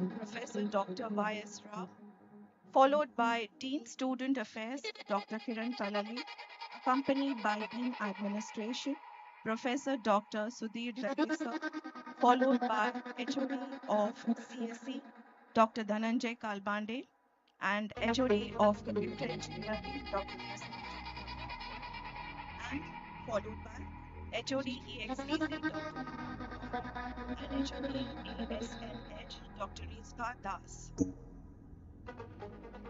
Professor Dr. Y.S. Rao, followed by Dean Student Affairs, Dr. Kiran Talali, accompanied by Dean Administration, Professor Dr. Sudhir Reddy sir, followed by HOD of CSE, Dr. Dhananjay Kalbande, and HOD of Computer Engineering, Dr. Prasanna, and followed by HOD EXTC, Dr. and HOD ASNH, Dr. Rizka Das.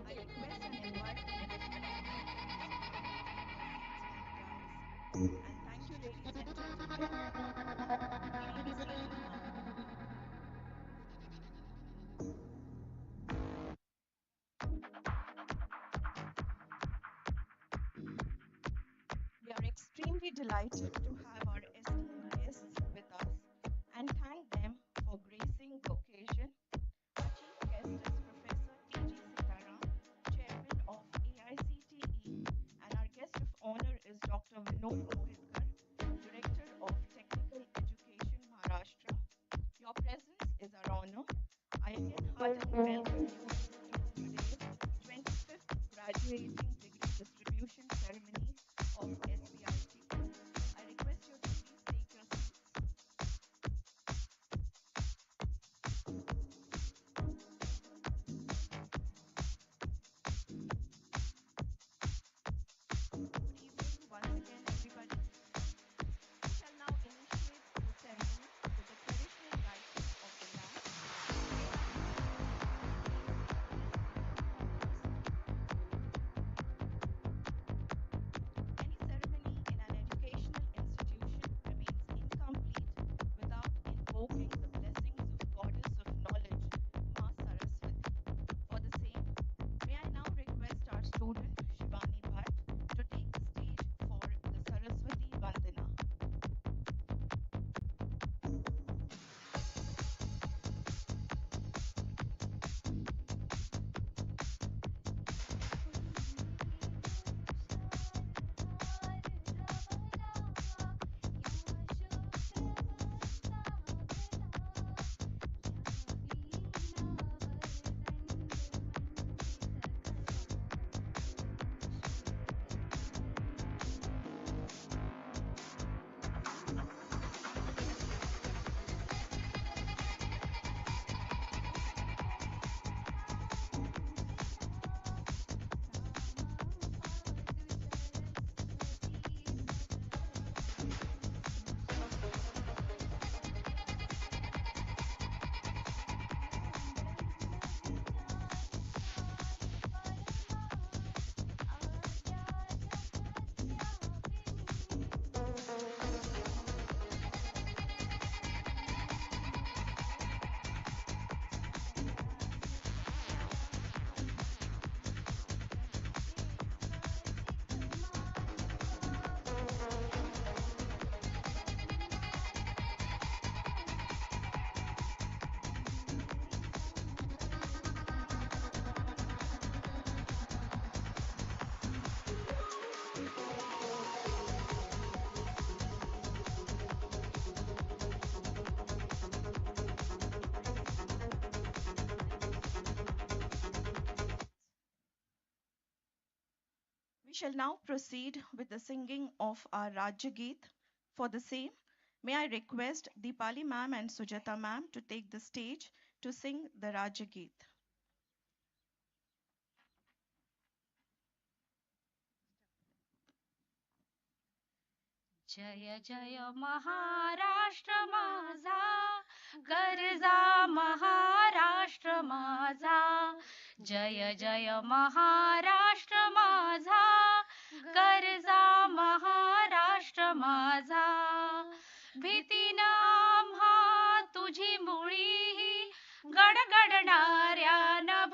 I request and invite the management to take your seats on the dais. And thank you, ladies and gentlemen. Please listen now. We are extremely delighted to have our esteemed guests with us and thank them for gracing the occasion. Our chief guest is Professor T.G. Sitaram, Chairman of AICTE, and our guest of honor is Dr. Vinod Mohitkar, Director of Technical Education, Maharashtra. Your presence is our honor. I again heartily welcome you to today's 25th Graduating Degree Distribution Ceremony of S.P.I.T. I request you to please take your seats. Good evening once again, everybody. We shall now initiate the ceremony with the traditional lighting of the lamp. Any ceremony in an educational institution remains incomplete without invoking the blessings of Goddess of Knowledge, Ma Saraswati. For the same, may I now request our student, Shivani Bhatt, to take the stage for the Saraswati Vandana. We shall now proceed with the singing of our Rajya Geet. For the same, may I request Deepali ma'am and Sujata ma'am to take the stage to sing the Rajya Geet. जय जय महाराष्ट्र माझा गरजा महाराष्ट्र माझा जय जय महाराष्ट्र माझा गरजा महाराष्ट्र माझा भीतीन आम्हा तुझी मुळी गडगडणाऱ्या न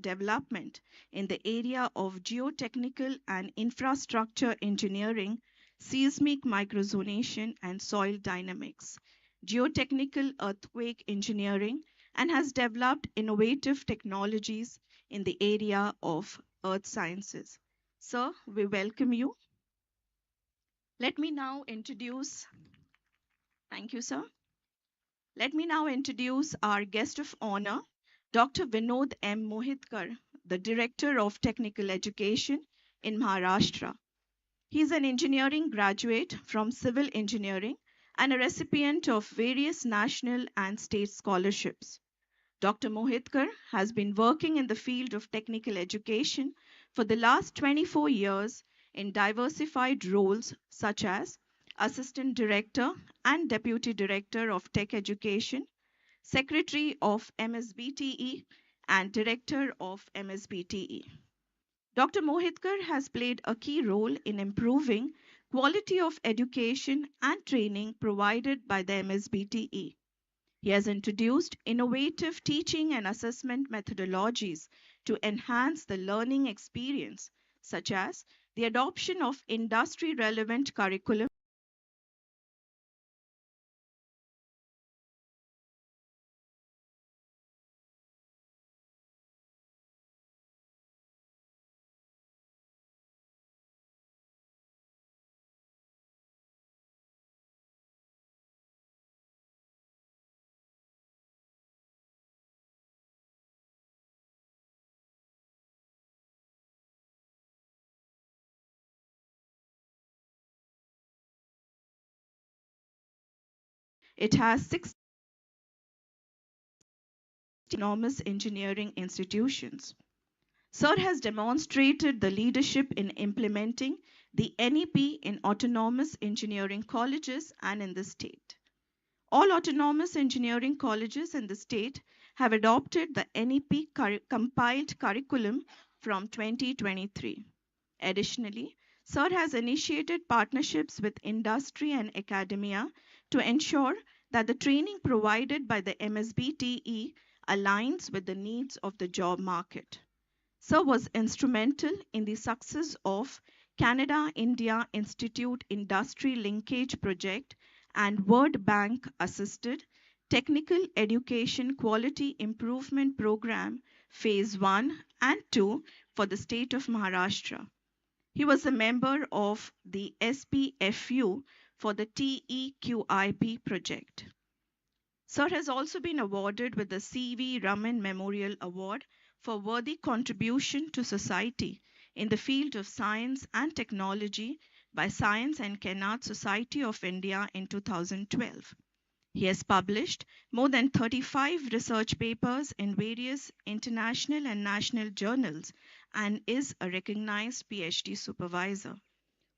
development in the area of geotechnical and infrastructure engineering, seismic microzonation, and soil dynamics, geotechnical earthquake engineering, and has developed innovative technologies in the area of earth sciences. Sir, we welcome you. Let me now introduce, thank you, sir. Let me now introduce our guest of honor, Dr. Vinod M. Mohitkar, the Director of Technical Education in Maharashtra. He is an engineering graduate from civil engineering and a recipient of various national and state scholarships. Dr. Mohitkar has been working in the field of technical education for the last 24 years in diversified roles such as Assistant Director and Deputy Director of Tech Education, Secretary of MSBTE, and Director of MSBTE. Dr. Mohitkar has played a key role in improving quality of education and training provided by the MSBTE. He has introduced innovative teaching and assessment methodologies to enhance the learning experience, such as the adoption of industry relevant curriculum. It has 6 enormous engineering institutions. Sir has demonstrated the leadership in implementing the NEP in autonomous engineering colleges and in the state. All autonomous engineering colleges in the state have adopted the NEP compiled curriculum from 2023. Additionally, Sir has initiated partnerships with industry and academia to ensure that the training provided by the MSBTE aligns with the needs of the job market. Sir was instrumental in the success of Canada-India Institute Industry Linkage Project and World Bank assisted Technical Education Quality Improvement Program Phase 1 and 2 for the state of Maharashtra. He was a member of the SPFU for the TEQIP project. Sir has also been awarded with the C.V. Raman Memorial Award for worthy contribution to society in the field of science and technology by Science and Kennard Society of India in 2012. He has published more than 35 research papers in various international and national journals and is a recognized PhD supervisor.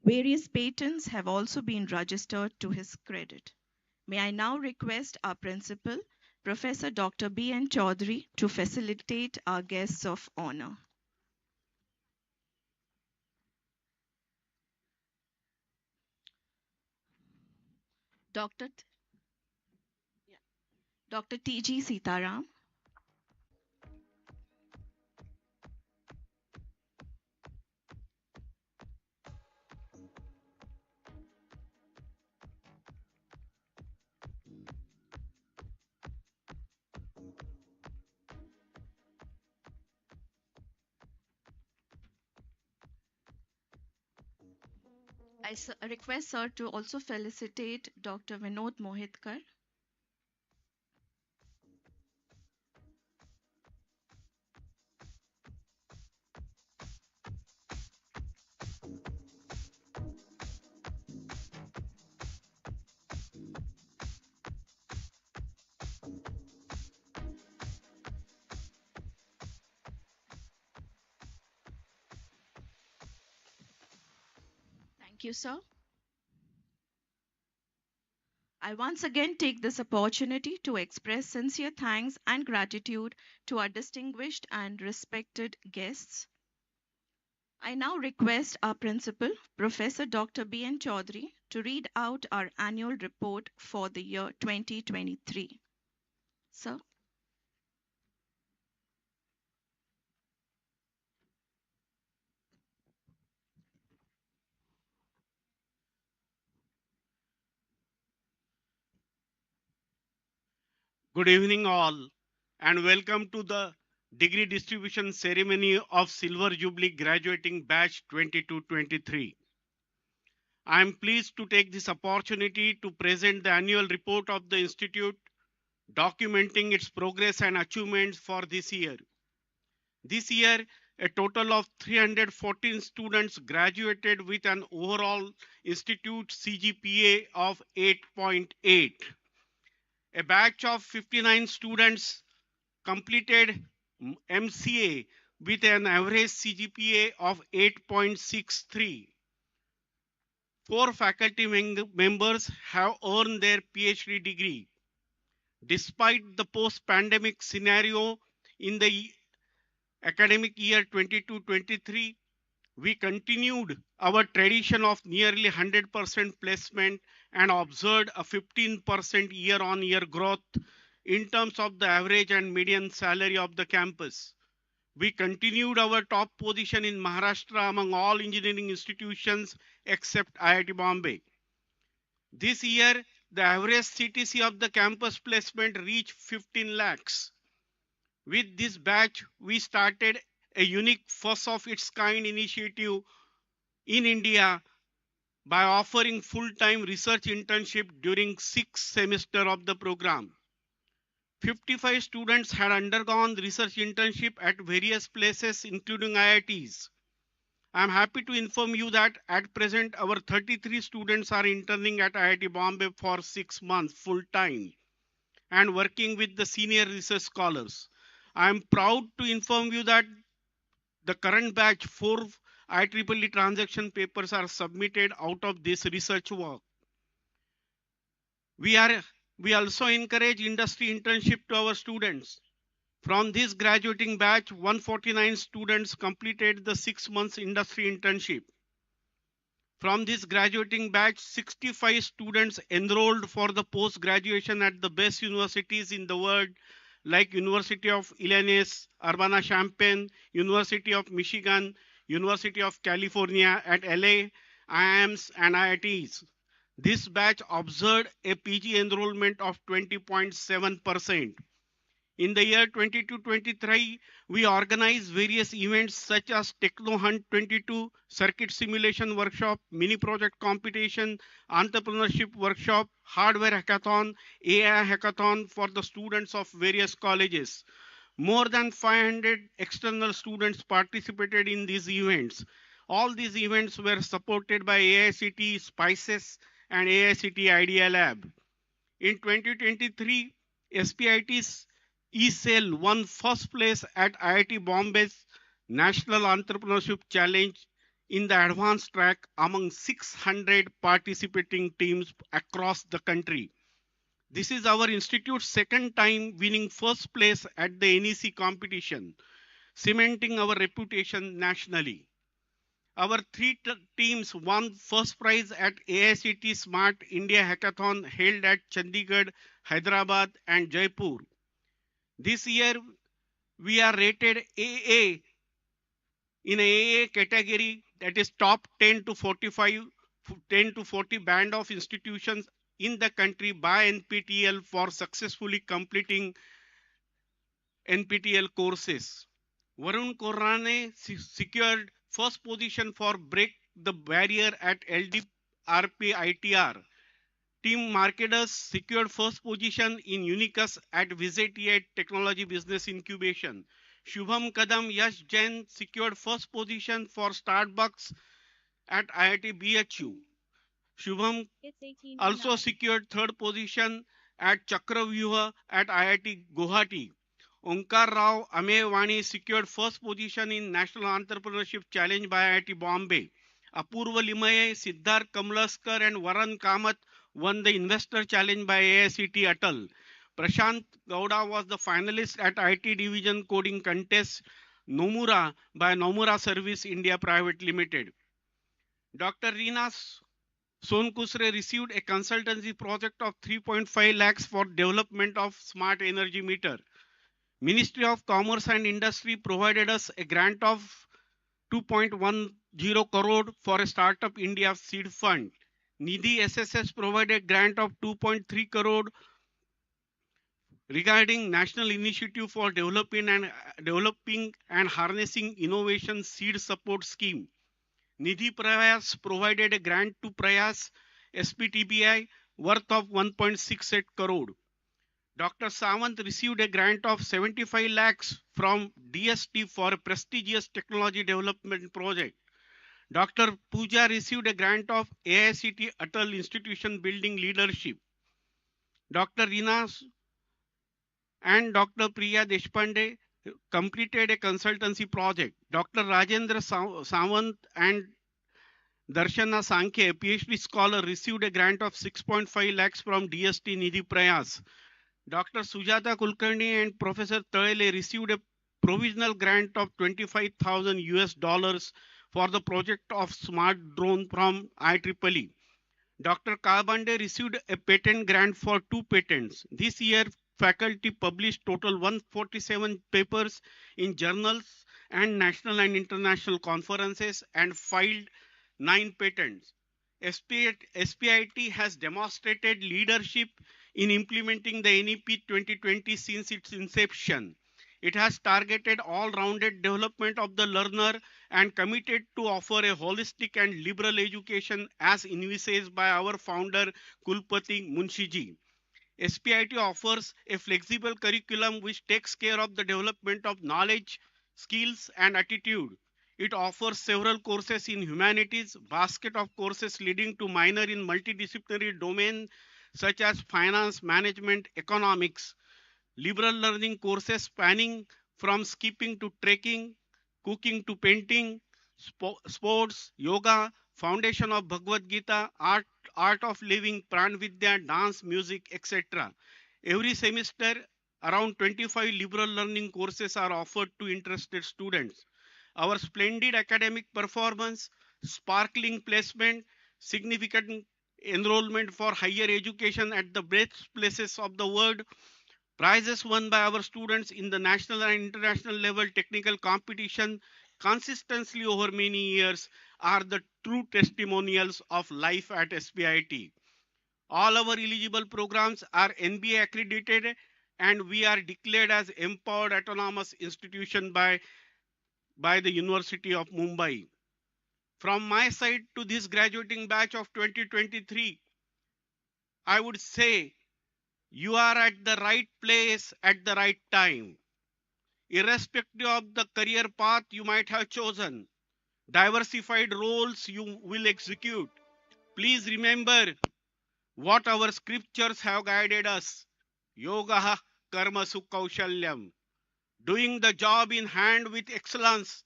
Various patents have also been registered to his credit. May I now request our principal, Professor Dr. B.N. Chaudhary, to facilitate our guests of honor. Dr. Dr. T.G. Sitaram. I request sir to also felicitate Dr. Vinod Mohitkar. Thank you, sir. I once again take this opportunity to express sincere thanks and gratitude to our distinguished and respected guests. I now request our principal, Professor Dr. B.N. Chaudhary, to read out our annual report for the year 2023. Sir. Good evening, all, and welcome to the degree distribution ceremony of Silver Jubilee graduating batch 22-23. I am pleased to take this opportunity to present the annual report of the Institute documenting its progress and achievements for this year. This year, a total of 314 students graduated with an overall institute CGPA of 8.8. A batch of 59 students completed MCA with an average CGPA of 8.63. Four faculty members have earned their PhD degree. Despite the post-pandemic scenario in the academic year 22-23, we continued our tradition of nearly 100% placement and observed a 15% year-on-year growth in terms of the average and median salary of the campus. We continued our top position in Maharashtra among all engineering institutions except IIT Bombay. This year, the average CTC of the campus placement reached 15 lakhs. With this batch, we started a unique first of its kind initiative in India by offering full-time research internship during 6th semester of the program. 55 students had undergone research internship at various places including IITs. I am happy to inform you that at present our 33 students are interning at IIT Bombay for 6 months full-time and working with the senior research scholars. I am proud to inform you that the current batch 4 IEEE transaction papers are submitted out of this research work. We also encourage industry internship to our students. From this graduating batch, 149 students completed the 6 months industry internship. From this graduating batch, 65 students enrolled for the post-graduation at the best universities in the world like University of Illinois, Urbana-Champaign, University of Michigan, University of California at LA, IIMs and IITs. This batch observed a PG enrollment of 20.7%. In the year 22-23, we organized various events such as Techno Hunt 22, Circuit Simulation Workshop, Mini Project Competition, Entrepreneurship Workshop, Hardware Hackathon, AI Hackathon for the students of various colleges. More than 500 external students participated in these events. All these events were supported by AICT, SPICES, and AICT Idea Lab. In 2023, S.P.I.T's E-Cell won first place at IIT Bombay's National Entrepreneurship Challenge in the advanced track among 600 participating teams across the country. This is our institute's second time winning first place at the NEC competition, cementing our reputation nationally. Our three teams won first prize at AICT Smart India Hackathon held at Chandigarh, Hyderabad, and Jaipur. This year, we are rated AA in AA category, that is top 10 to 45, 10 to 40 band of institutions in the country by NPTEL for successfully completing NPTEL courses. Varun Korane secured first position for Break the Barrier at LDRP ITR. Team Marketers secured first position in Unicus at Visit8 Technology Business Incubation. Shubham Kadam Yash Jain secured first position for Starbucks at IIT BHU. Shubham also secured third position at Chakravyuha at IIT Guwahati. Onkar Rao Amevani secured first position in National Entrepreneurship Challenge by IIT Bombay. Apurva Limaye, Siddharth Kamlaskar and Varan Kamath won the Investor Challenge by AICT Atal. Prashant Gowda was the finalist at IT Division Coding Contest Nomura by Nomura Service India Private Limited. Dr. Reena Sonkusre received a consultancy project of 3.5 lakhs for development of smart energy meter. Ministry of Commerce and Industry provided us a grant of 2.10 crore for a Startup India seed fund. Nidhi SSS provided grant of 2.3 crore regarding National Initiative for Developing and Harnessing Innovation Seed Support Scheme. Nidhi Prayas provided a grant to Prayas SPTBI worth of 1.68 crore. Dr. Sawant received a grant of 75 lakhs from DST for a prestigious technology development project. Dr. Pooja received a grant of AICT Atal Institution Building Leadership. Dr. Rina and Dr. Priya Deshpande completed a consultancy project. Dr. Rajendra Sawant and Darshana Sankhe, a PhD scholar, received a grant of 6.5 lakhs from DST Nidhi Prayas. Dr. Sujata Kulkarni and Professor Talele received a provisional grant of 25,000 US dollars for the project of smart drone from IEEE. Dr. Kabande received a patent grant for 2 patents. This year, faculty published total 147 papers in journals and national and international conferences and filed 9 patents. S.P.I.T has demonstrated leadership in implementing the NEP 2020 since its inception. It has targeted all-rounded development of the learner and committed to offer a holistic and liberal education as envisaged by our founder Kulpati Munshiji. S.P.I.T offers a flexible curriculum which takes care of the development of knowledge, skills and attitude. It offers several courses in humanities, basket of courses leading to minor in multidisciplinary domains such as finance, management, economics, liberal learning courses spanning from skipping to trekking, cooking to painting, sports, yoga, foundation of Bhagavad Gita, art of living, pran vidya, dance, music, etc. Every semester, around 25 liberal learning courses are offered to interested students. Our splendid academic performance, sparkling placement, significant enrollment for higher education at the best places of the world, prizes won by our students in the national and international level technical competition consistently over many years are the true testimonials of life at S.P.I.T. All our eligible programs are NBA accredited and we are declared as empowered autonomous institution by the University of Mumbai. From my side to this graduating batch of 2023, I would say you are at the right place at the right time. Irrespective of the career path you might have chosen, diversified roles you will execute, please remember what our scriptures have guided us. Yoga karmasu kaushalyam. Doing the job in hand with excellence,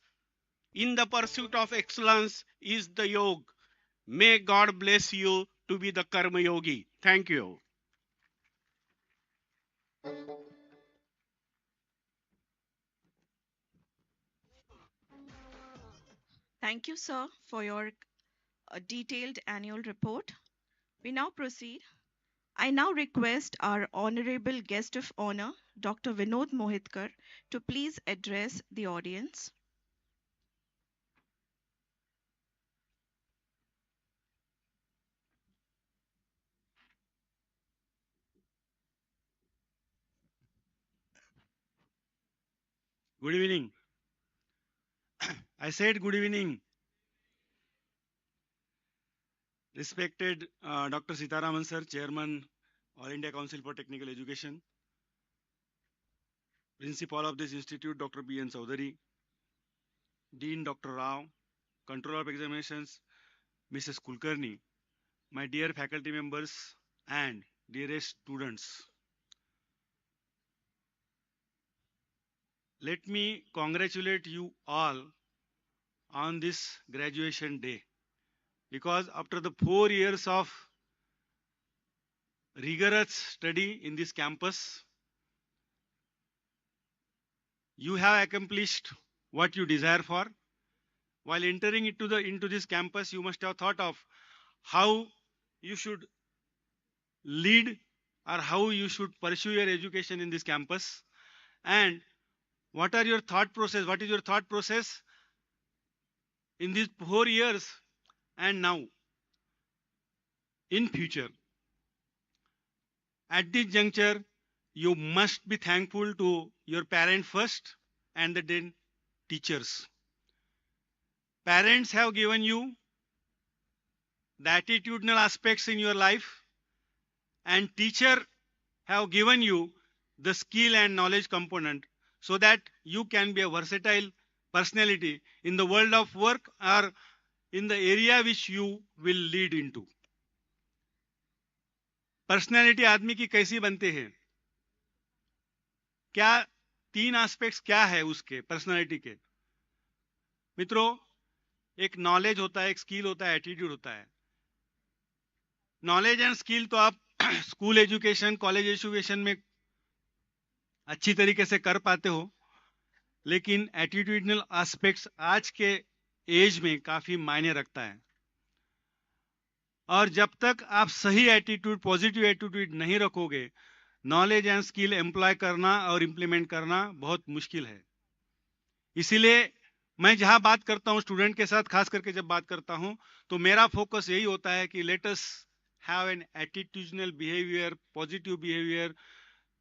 in the pursuit of excellence is the yoga. May God bless you to be the karma yogi. Thank you. Thank you, sir, for your detailed annual report. We now proceed. I now request our honorable guest of honor, Dr. Vinod Mohitkar, to please address the audience. Good evening. I said good evening. Respected Dr. Sitaraman sir, Chairman, All India Council for Technical Education, Principal of this institute, Dr. B.N. Chaudhary, Dean Dr. Rao, Controller of Examinations, Mrs. Kulkarni, my dear faculty members and dearest students. Let me congratulate you all on this graduation day, because after the 4 years of rigorous study in this campus, you have accomplished what you desire for. While entering into this campus, you must have thought of how you should lead or how you should pursue your education in this campus, and what is your thought process in these 4 years and now in future. At this juncture, you must be thankful to your parent first and then teachers. Parents have given you the attitudinal aspects in your life, and teacher have given you the skill and knowledge component so that you can be a versatile personality in the world of work or in the area which you will lead into. Personality आदमी की कैसी बनते हैं? क्या 3 aspects क्या है उसके personality के? मित्रों, एक नॉलेज होता है, एक स्किल होता है, एटीट्यूड होता है. नॉलेज एंड स्किल तो आप स्कूल एजुकेशन, कॉलेज एजुकेशन में अच्छी तरीके से कर पाते हो, लेकिन एटीट्यूडनल एस्पेक्ट्स आज के एज में काफी मायने रखता है. और जब तक आप सही एटीट्यूड, पॉजिटिव एटीट्यूड नहीं रखोगे, नॉलेज एंड स्किल एम्प्लॉय करना और इंप्लीमेंट करना बहुत मुश्किल है. इसीलिए मैं जहां बात करता हूं स्टूडेंट के साथ, खास करके जब बात करता हूं, तो मेरा फोकस यही होता है कि let us have an attitudinal behaviour, positive behaviour.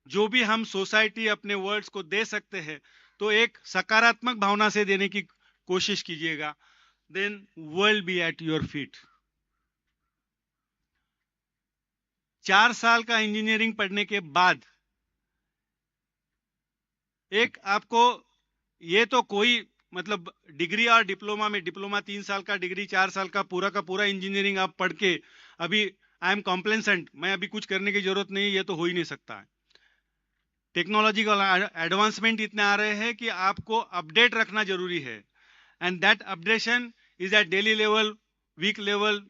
जो भी हम सोसाइटी अपने वर्ड्स को दे सकते हैं, तो एक सकारात्मक भावना से देने की कोशिश कीजिएगा. Then world be at your feet. 4 साल का इंजीनियरिंग पढ़ने के बाद एक आपको, ये तो कोई मतलब डिग्री और डिप्लोमा में, डिप्लोमा 3 साल का, डिग्री 4 साल का पूरा इंजीनियरिंग आप पढ़ के अभी आई एम कॉम्प्लेसेंट, मैं अभी कुछ करने की जरूरत नहीं, ये तो हो ही नहीं सकता है. टेक्नोलॉजी का एडवांसमेंट इतने आ रहे हैं कि आपको अपडेट रखना जरूरी है. And that updation is at daily level, week level,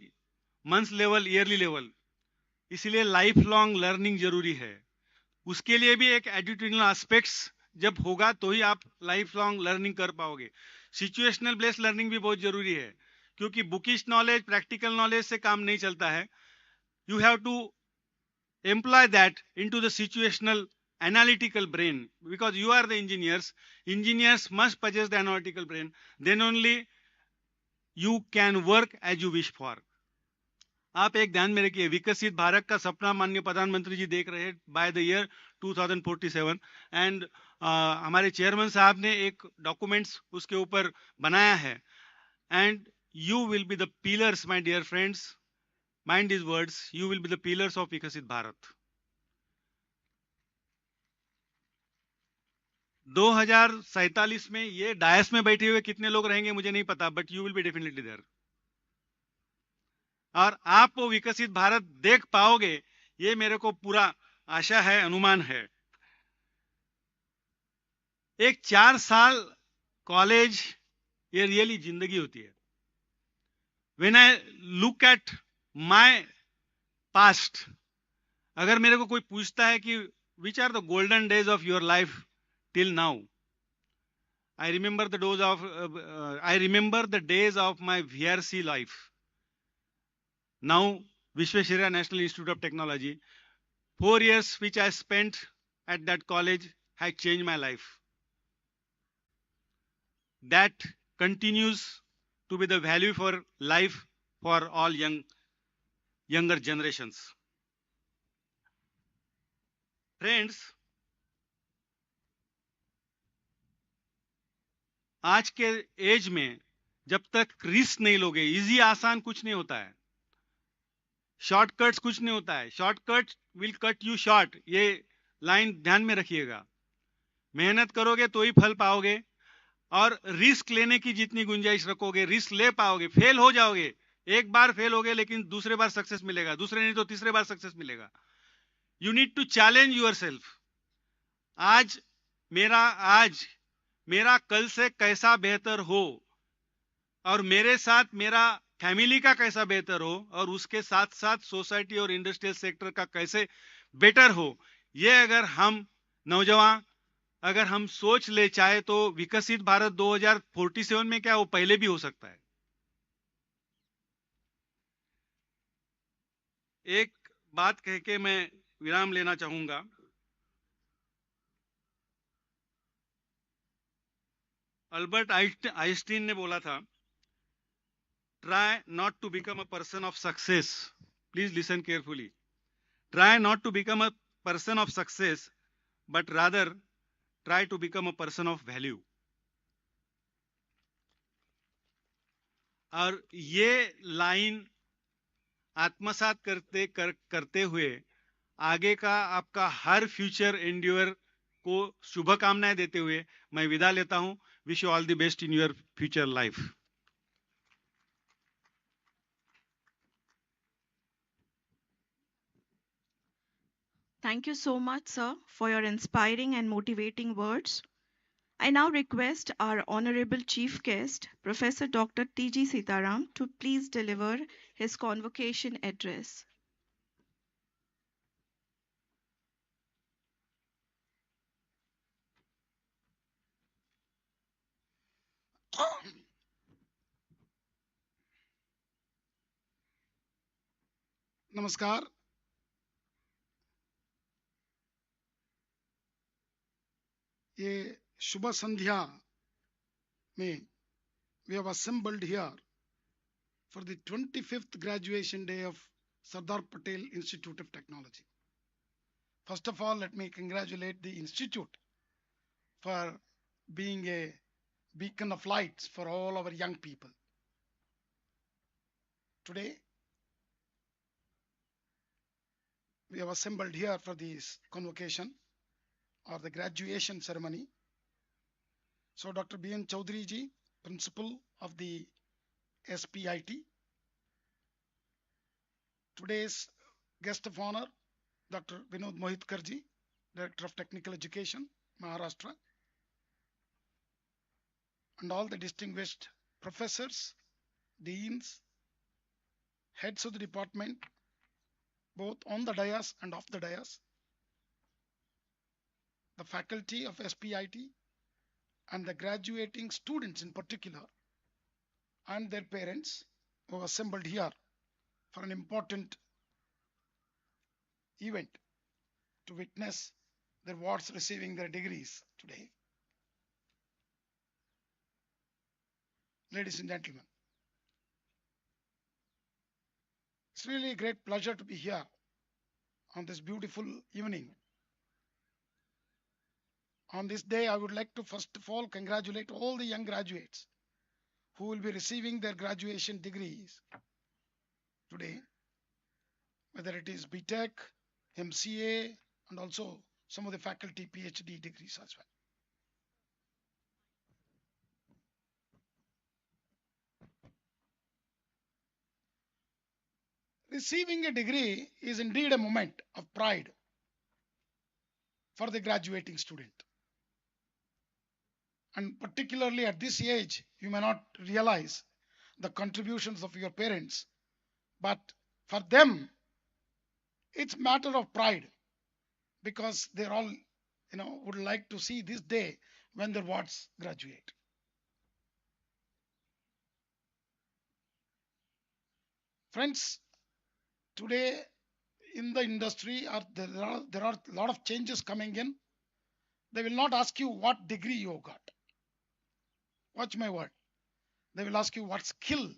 month level, yearly level. इसलिए लाइफ लॉन्ग लर्निंग जरूरी है. उसके लिए भी एक एटीट्यूडनल एस्पेक्ट्स जब होगा तो ही आप लाइफ लॉन्ग लर्निंग कर पाओगे. सिचुएशनल बेस्ड लर्निंग भी बहुत जरूरी है, क्योंकि बुकिश नॉलेज, प्रैक्टिकल नॉलेज से काम नहीं चलता है. You have to employ that into the situational analytical brain, because you are the engineers must possess the analytical brain. Then only you can work as you wish for. आप एक ध्यान में रखिए, विकसित भारत का सपना माननीय प्रधानमंत्री जी देख रहे हैं बाय द ईयर 2047. एंड हमारे चेयरमैन साहब ने एक डॉक्यूमेंट्स उसके ऊपर बनाया है. And you will be the pillars, my dear friends, mind these words, you will be the pillars of विकसित भारत. 2047 में ये डायस में बैठे हुए कितने लोग रहेंगे मुझे नहीं पता, but you will be definitely there. और आप वो विकसित भारत देख पाओगे, ये मेरे को पूरा आशा है, अनुमान है. एक 4 साल कॉलेज, ये रियली जिंदगी होती है. When I look at my past, अगर मेरे को कोई पूछता है कि which are the golden days of your life till now, I remember the days of my VRC life. Now Visvesvaraya National Institute of Technology, 4 years which I spent at that college had changed my life. That continues to be the value for life for all younger generations. Friends, आज के as में जब तक risk नहीं लोगे, easy आसान कुछ नहीं होता है, शॉर्टकट्स कुछ नहीं होता है. Shortcut will cut you short, ये लाइन ध्यान में रखिएगा. मेहनत करोगे तो ही फल पाओगे, और रिस्क लेने की जितनी गुंजाइश रखोगे, रिस्क ले पाओगे. फेल हो जाओगे, एक बार फेल हो गए, लेकिन दूसरे बार सक्सेस मिलेगा, दूसरे नहीं तो तीसरे बार सक्सेस मिलेगा. You need to challenge yourself. आज मेरा कल से कैसा बेहतर हो, और मेरे साथ मेरा फैमिली का कैसा बेहतर हो, और उसके साथ साथ सोसाइटी और इंडस्ट्रियल सेक्टर का कैसे बेटर हो, ये अगर हम नौजवान अगर हम सोच ले, चाहे तो विकसित भारत 2047 में क्या, वो पहले भी हो सकता है. एक बात कह के मैं विराम लेना चाहूंगा. अल्बर्ट आइंस्टीन ने बोला था, try not to become a person of success, please listen carefully, try not to become a person of success, but rather try to become a person of value. और ये लाइन आत्मसात करते हुए आगे का आपका हर फ्यूचर एंड्योर को शुभकामनाएं देते हुए मैं विदा लेता हूं. Wish you all the best in your future life. Thank you so much, sir, for your inspiring and motivating words. I now request our honorable chief guest, Professor Dr. T.G. Sitaram, to please deliver his convocation address. नमस्कार. ये शुभ संध्या में we have assembled here for the 25th graduation day of Sardar Patel Institute of Technology. First of all, let me congratulate the institute for being a beacon of lights for all our young people. Today, we have assembled here for this convocation or the graduation ceremony. So Dr. B.N. Chaudhary ji, principal of the S.P.I.T. Today's guest of honor, Dr. Vinod Mohidkar ji, Director of Technical Education, Maharashtra, and all the distinguished professors, deans, heads of the department, both on the dais and off the dais, the faculty of S.P.I.T. and the graduating students in particular, and their parents who have assembled here for an important event to witness their wards receiving their degrees today. Ladies and gentlemen, it's really a great pleasure to be here on this beautiful evening. On this day, I would like to first of all congratulate all the young graduates who will be receiving their graduation degrees today, whether it is B.Tech, MCA, and also some of the faculty PhD degrees as well. Receiving a degree is indeed a moment of pride for the graduating student. And particularly at this age, you may not realize the contributions of your parents, but for them, it's matter of pride because they're all, would like to see this day when their wards graduate. Friends, today in the industry, there are a lot of changes coming in. They will not ask you what degree you got. Watch my word. They will ask you what skill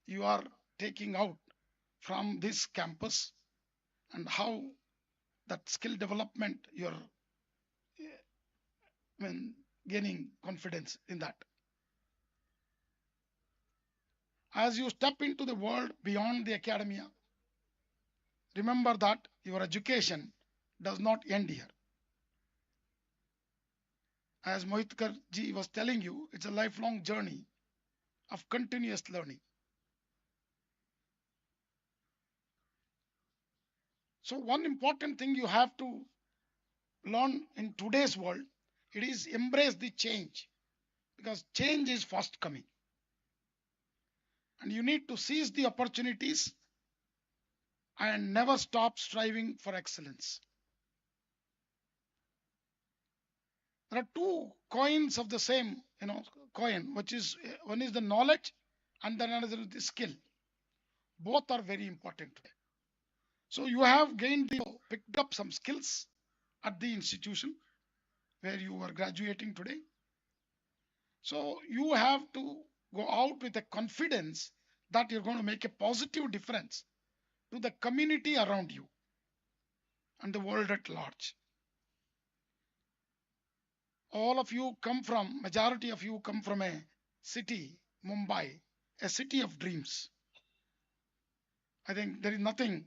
you are taking out from this campus and how that skill development you're gaining confidence in that. As you step into the world beyond the academia, remember that your education does not end here. As Mohidkar ji was telling you, it's a lifelong journey of continuous learning. So one important thing you have to learn in today's world, it is embrace the change because change is fast coming. And you need to seize the opportunities and never stop striving for excellence. There are two coins of the same coin, which is one is the knowledge and then another is the skill. Both are very important today. So you have picked up some skills at the institution where you are graduating today. So you have to go out with a confidence that you're going to make a positive difference to the community around you and the world at large. all of you come from, majority of you come from a city, Mumbai, a city of dreams. I think there is nothing.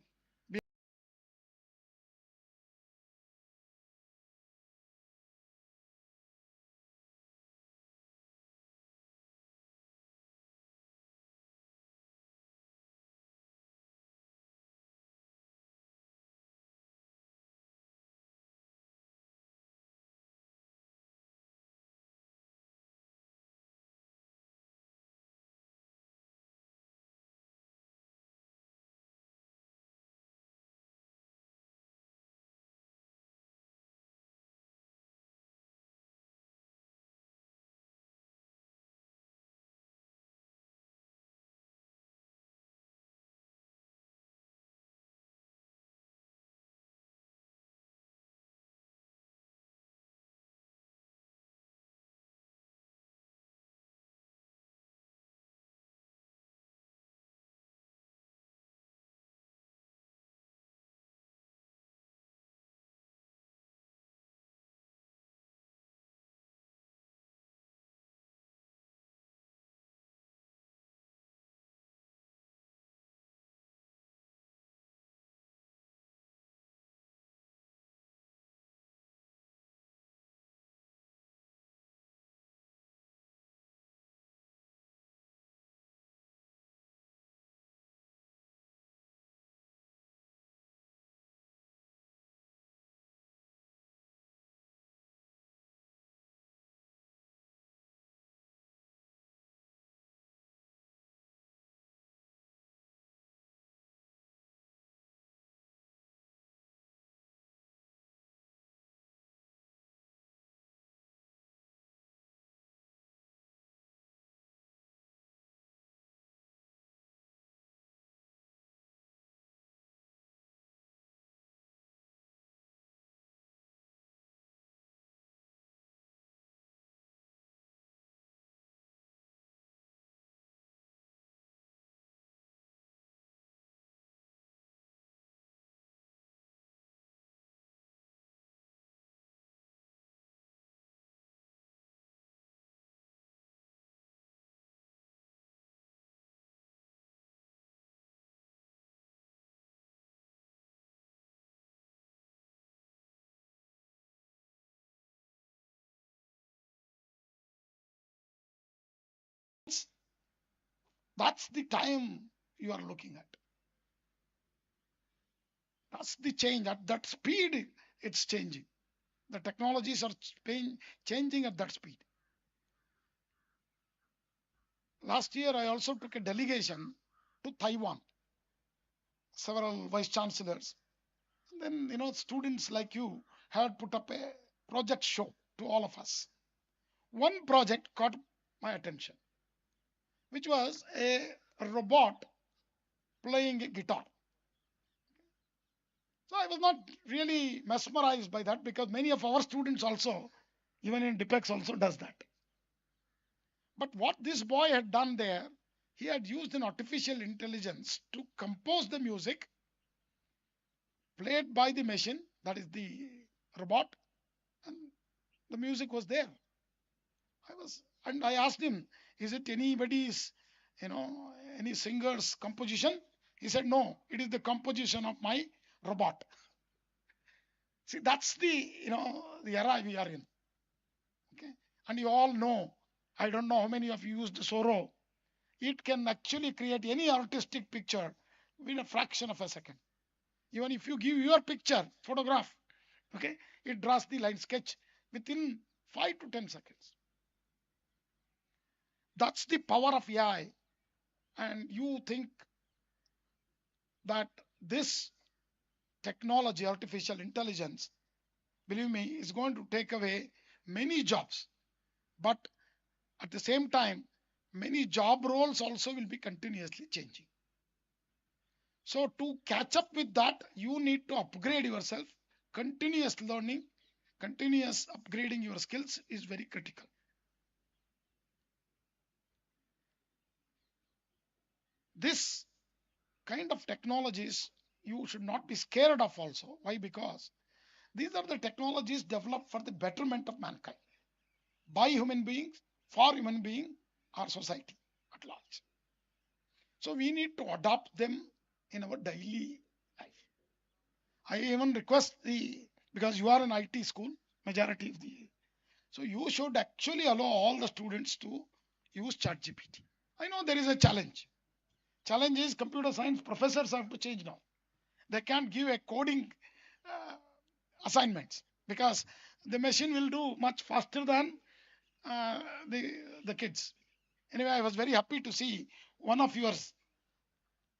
That's the time you are looking at. That's the change. At that speed, it's changing. The technologies are changing at that speed. Last year, I also took a delegation to Taiwan, several vice chancellors. And then, students like you had put up a project show to all of us. One project caught my attention, which was a robot playing a guitar. So I was not really mesmerized by that because many of our students also, even in DPEX, also does that. But what this boy had done there, he had used an artificial intelligence to compose the music played by the machine, that is the robot, and the music was there. And I asked him, is it anybody's, any singer's composition? He said, no, it is the composition of my robot. See, that's the era we are in. Okay. And you all know, I don't know how many of you used Soro. It can actually create any artistic picture within a fraction of a second. Even if you give your picture, photograph, okay, it draws the line sketch within 5 to 10 seconds. That's the power of AI. And you think that this technology, artificial intelligence, believe me, is going to take away many jobs. But at the same time, many job roles also will be continuously changing. So to catch up with that, you need to upgrade yourself. Continuous learning, continuous upgrading your skills is very critical. This kind of technologies you should not be scared of also. Why? Because these are the technologies developed for the betterment of mankind. by human beings, for human being, or society at large. So we need to adopt them in our daily life. I even request because you are an IT school, majority of the, so you should actually allow all the students to use ChatGPT. I know there is a challenge. Challenge is computer science professors have to change now. They can't give a coding uh, assignments because the machine will do much faster than uh, the kids. Anyway, I was very happy to see one of your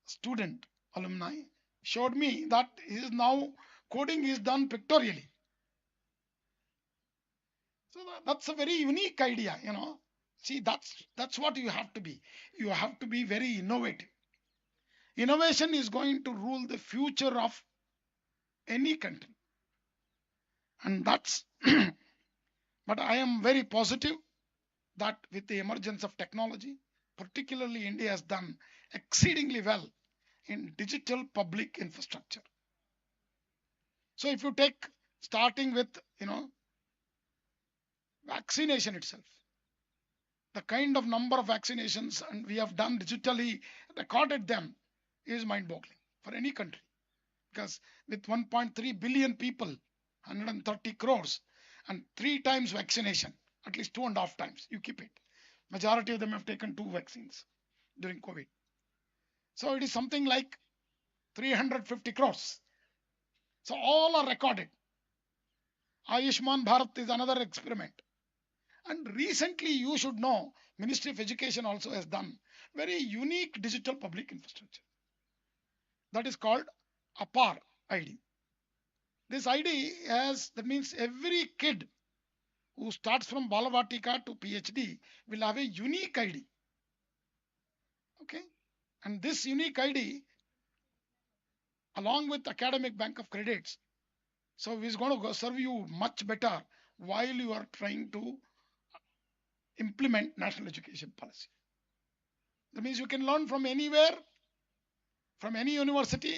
student alumni showed me that is now coding is done pictorially. So that's a very unique idea, you know. See, that's what you have to be. You have to be very innovative. Innovation is going to rule the future of any country, and that's. But I am very positive that with the emergence of technology, particularly India has done exceedingly well in digital public infrastructure. So if you take starting with, you know, vaccination itself, the kind of number of vaccinations and we have done digitally, recorded them, is mind-boggling for any country. Because with 1.3 billion people, 130 crores, and 3 times vaccination, at least 2.5 times, you keep it. Majority of them have taken 2 vaccines during COVID. So it is something like 350 crores. So all are recorded. Ayushman Bharat is another experiment. And recently, you should know, Ministry of Education also has done very unique digital public infrastructure. That is called APAR ID. This ID has, that means every kid who starts from Balavatika to PhD will have a unique ID. Okay. And this unique ID, along with academic bank of credits, so is going to go serve you much better while you are trying to implement national education policy. That means you can learn from anywhere, from any university.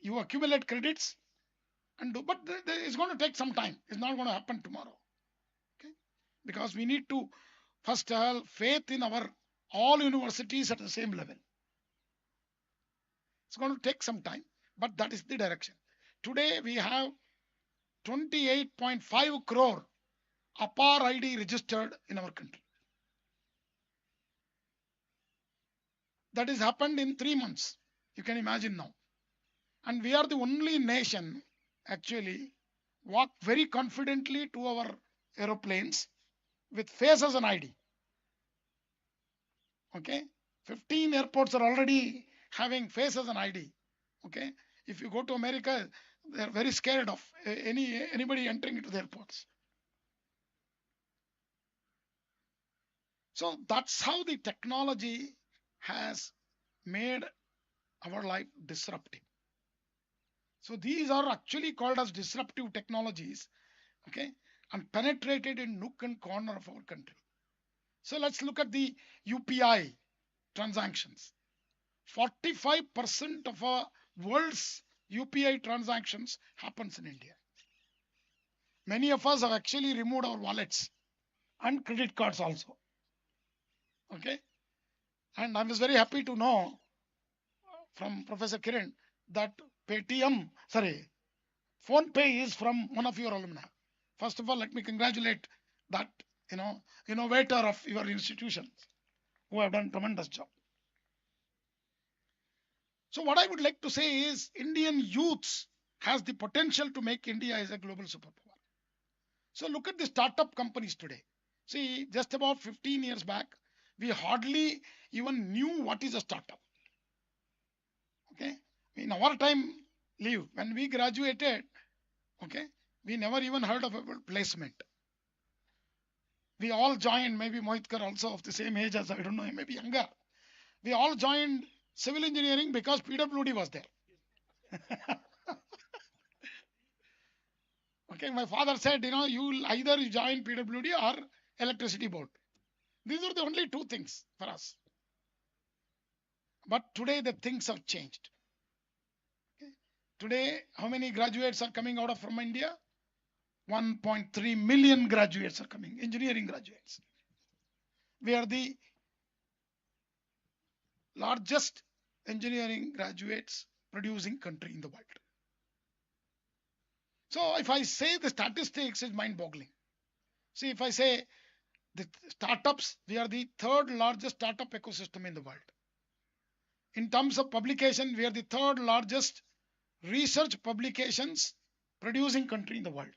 You accumulate credits and do, but it's going to take some time. It's not going to happen tomorrow. Okay, because we need to first have faith in our all universities at the same level. It's going to take some time, but that is the direction. Today we have 28.5 crore APAR ID registered in our country. That has happened in 3 months. You can imagine now. And we are the only nation actually walk very confidently to our aeroplanes with face as an ID. Okay, 15 airports are already having face as an ID. Okay, if you go to America, they are very scared of anybody entering into the airports. So that's how the technology has made our life disruptive. So these are actually called as disruptive technologies, okay, and penetrated in nook and corner of our country. So let's look at the UPI transactions. 45% of our world's UPI transactions happens in India. Many of us have actually removed our wallets and credit cards also. Okay, and I was very happy to know from Professor Kiran that Phone Pay is from one of your alumni. First of all, let me congratulate that, you know, innovator of your institutions who have done tremendous job. So what I would like to say is Indian youths has the potential to make India as a global superpower. So look at the startup companies today. See, just about 15 years back, we hardly even knew what is a startup. Okay, in our time, when we graduated, okay, we never even heard of a placement. We all joined, maybe Mohitkar also of the same age as, I don't know, maybe younger. We all joined civil engineering because PWD was there. Okay, my father said, you know, you either join PWD or electricity board. These are the only 2 things for us. But today the things have changed. Okay. Today, how many graduates are coming out of from India? 1.3 million graduates are coming, engineering graduates. We are the largest engineering graduates producing country in the world. So if I say the statistics is mind-boggling. See, if I say the startups, we are the third largest startup ecosystem in the world. In terms of publication, we are the third largest research publications producing country in the world.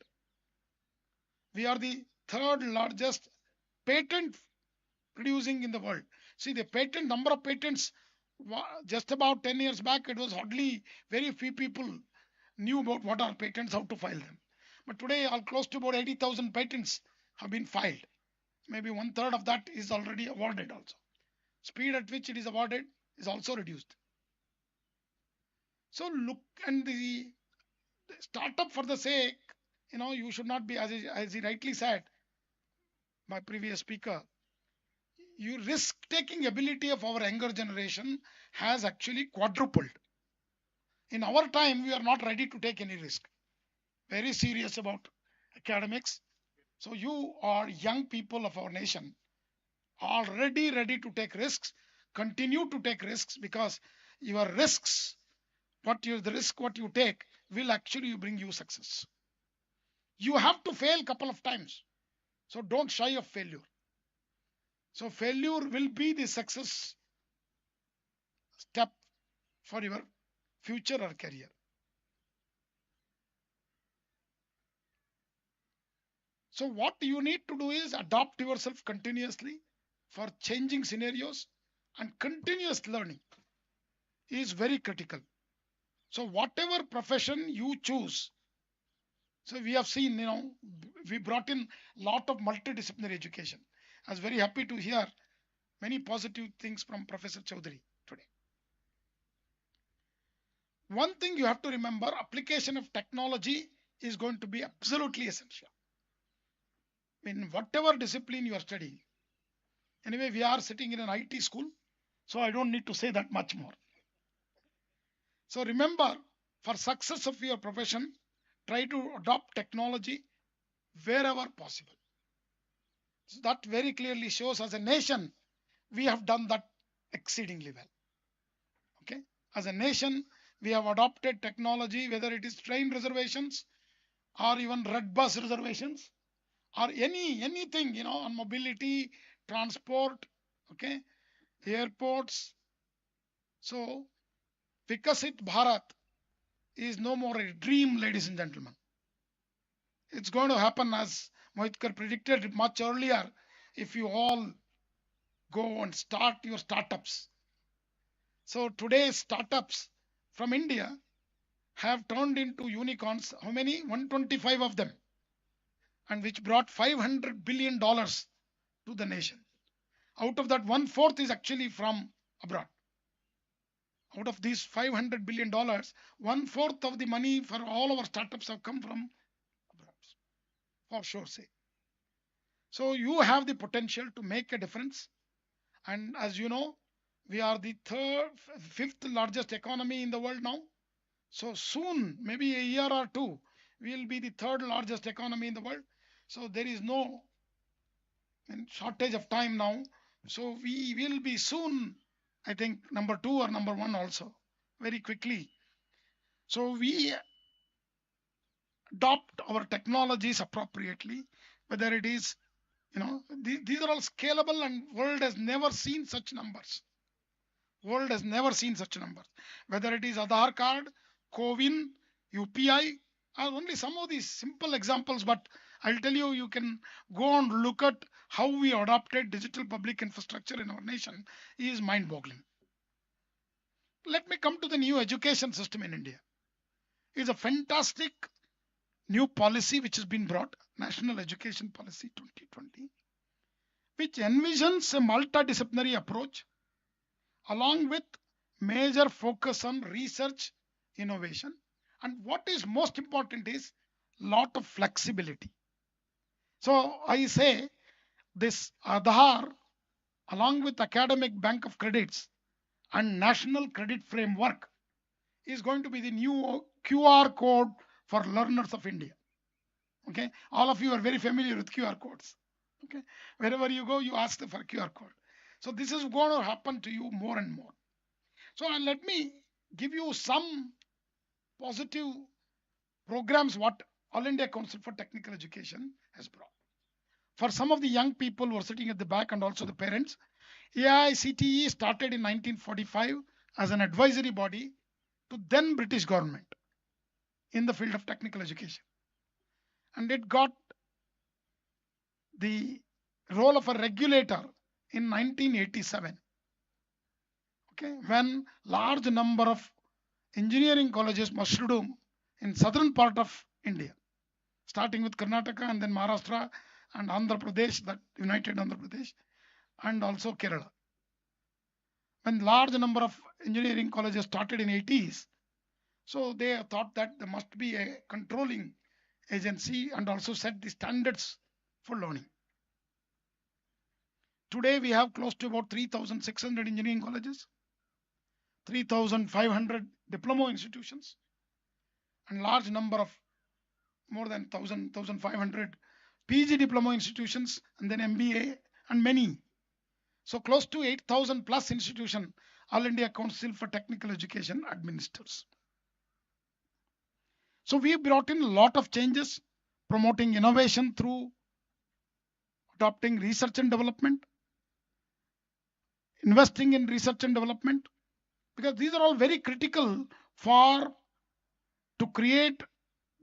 We are the third largest patent producing in the world. See, the patent number of patents, just about 10 years back, it was hardly very few people knew about what are patents, how to file them. But today, close to about 80,000 patents have been filed. Maybe 1/3 of that is already awarded also. Speed at which it is awarded is also reduced. So look, and the startup for the sake, you should not be, as he rightly said, my previous speaker, your risk-taking ability of our younger generation has actually quadrupled. In our time, we are not ready to take any risk. Very serious about academics. So you are young people of our nation, already ready to take risks, continue to take risks, because your risks, the risk what you take will actually bring you success. You have to fail a couple of times. So don't shy of failure. So failure will be the success step for your future or career. So what you need to do is adapt yourself continuously for changing scenarios, and continuous learning is very critical. So whatever profession you choose, so we have seen, we brought in a lot of multidisciplinary education. I was very happy to hear many positive things from Professor Chaudhary today. One thing you have to remember, application of technology is going to be absolutely essential in whatever discipline you are studying. Anyway, we are sitting in an IT school, so I don't need to say that much more. So remember, for success of your profession, try to adopt technology wherever possible. So that very clearly shows, as a nation, we have done that exceedingly well. Okay, as a nation, we have adopted technology, whether it is train reservations or even red bus reservations, or anything, on mobility, transport, okay, airports. So Vikasit Bharat is no more a dream, ladies and gentlemen. It's going to happen, as Mohitkar predicted much earlier, if you all go and start your startups. So today's startups from India have turned into unicorns. How many? 125 of them, and which brought $500 billion to the nation. Out of that, 1/4 is actually from abroad. Out of these $500 billion, 1/4 of the money for all our startups have come from abroad, for sure say. So you have the potential to make a difference. And as you know, we are the fifth largest economy in the world now. So soon, maybe a year or two, we will be the third largest economy in the world. So there is no shortage of time now. So we will be soon, I think, number 2 or number 1 also, very quickly. So we adopt our technologies appropriately, whether it is, these are all scalable, and world has never seen such numbers. World has never seen such numbers. Whether it is Aadhaar card, CoWIN, UPI, are only some of these simple examples, but I'll tell you, you can go and look at how we adopted digital public infrastructure in our nation is mind-boggling. Let me come to the new education system in India. It's a fantastic new policy which has been brought, National Education Policy 2020, which envisions a multidisciplinary approach along with major focus on research, innovation, and what is most important is lot of flexibility. So I say this Aadhaar, along with academic bank of credits and national credit framework, is going to be the new QR code for learners of India. Okay, all of you are very familiar with QR codes. Okay, wherever you go, you ask for QR code. So this is going to happen to you more and more. So let me give you some positive programs what All India Council for Technical Education has brought. For some of the young people who are sitting at the back and also the parents, AICTE started in 1945 as an advisory body to then British government in the field of technical education. And it got the role of a regulator in 1987. Okay, when large number of engineering colleges mushroomed in southern part of India, starting with Karnataka and then Maharashtra and Andhra Pradesh, that united Andhra Pradesh, and also Kerala. When large number of engineering colleges started in 80s, so they thought that there must be a controlling agency and also set the standards for learning. Today we have close to about 3,600 engineering colleges, 3,500 diploma institutions, and large number of more than 1,000, 1,500 PG diploma institutions, and then MBA and many. So close to 8,000 plus institution All India Council for Technical Education administers. So we brought in a lot of changes, promoting innovation through adopting research and development, investing in research and development, because these are all very critical for to create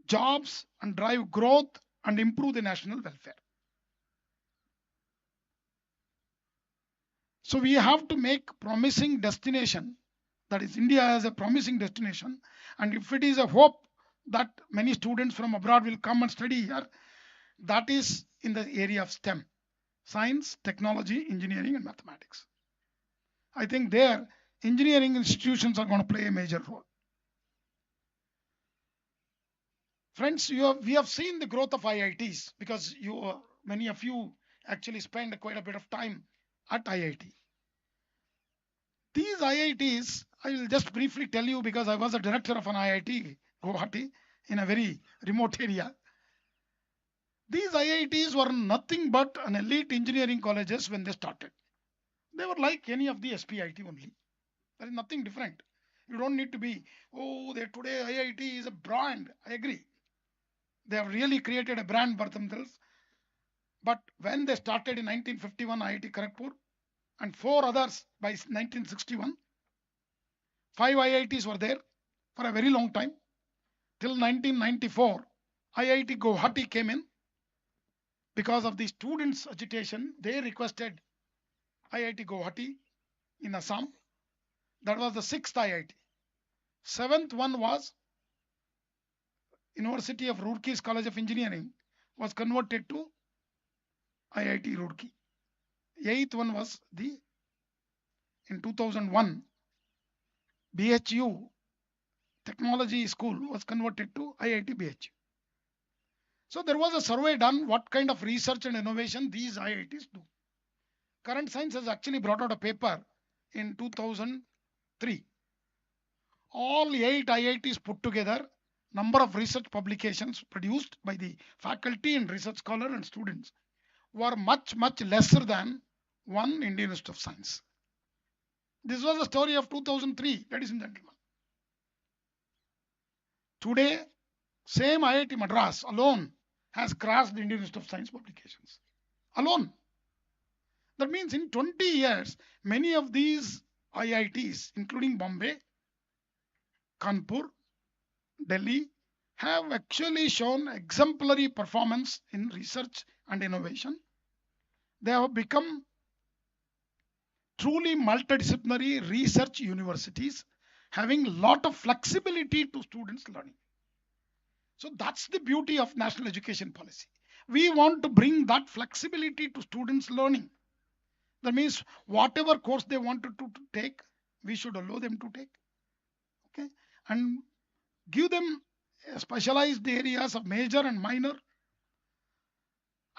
jobs and drive growth and improve the national welfare. So we have to make promising destination, that is India as a promising destination, and if it is a hope that many students from abroad will come and study here, that is in the area of STEM, science, technology, engineering and mathematics. I think there engineering institutions are going to play a major role. Friends, we have seen the growth of IITs because many of you actually spend quite a bit of time at IIT. These IITs, I will just briefly tell you because I was a director of an IIT, Guwahati, in a very remote area. These IITs were nothing but an elite engineering colleges when they started. They were like any of the S.P.I.T only. There is nothing different. You don't need to be, today IIT is a brand. I agree. They have really created a brand for themselves. But when they started in 1951, IIT Kharagpur, and 4 others by 1961, 5 IITs were there for a very long time. Till 1994, IIT Guwahati came in. Because of the students' agitation, they requested IIT Guwahati in Assam. That was the 6th IIT. 7th one was University of Roorkee's College of Engineering, was converted to IIT Roorkee. 8th one was in 2001, BHU Technology School was converted to IIT BHU. So there was a survey done what kind of research and innovation these IITs do. Current Science has actually brought out a paper in 2003. All 8 IITs put together, number of research publications produced by the faculty and research scholar and students were much, much lesser than one Indian Institute of Science. This was the story of 2003, ladies and gentlemen. Today, same IIT Madras alone has crossed the Indian Institute of Science publications. Alone. That means in 20 years, many of these IITs, including Bombay, Kanpur, Delhi, have actually shown exemplary performance in research and innovation. They have become truly multidisciplinary research universities, having a lot of flexibility to students' learning. So that's the beauty of national education policy. We want to bring that flexibility to students' learning. That means whatever course they wanted to take, we should allow them to take. Okay, and give them specialized areas of major and minor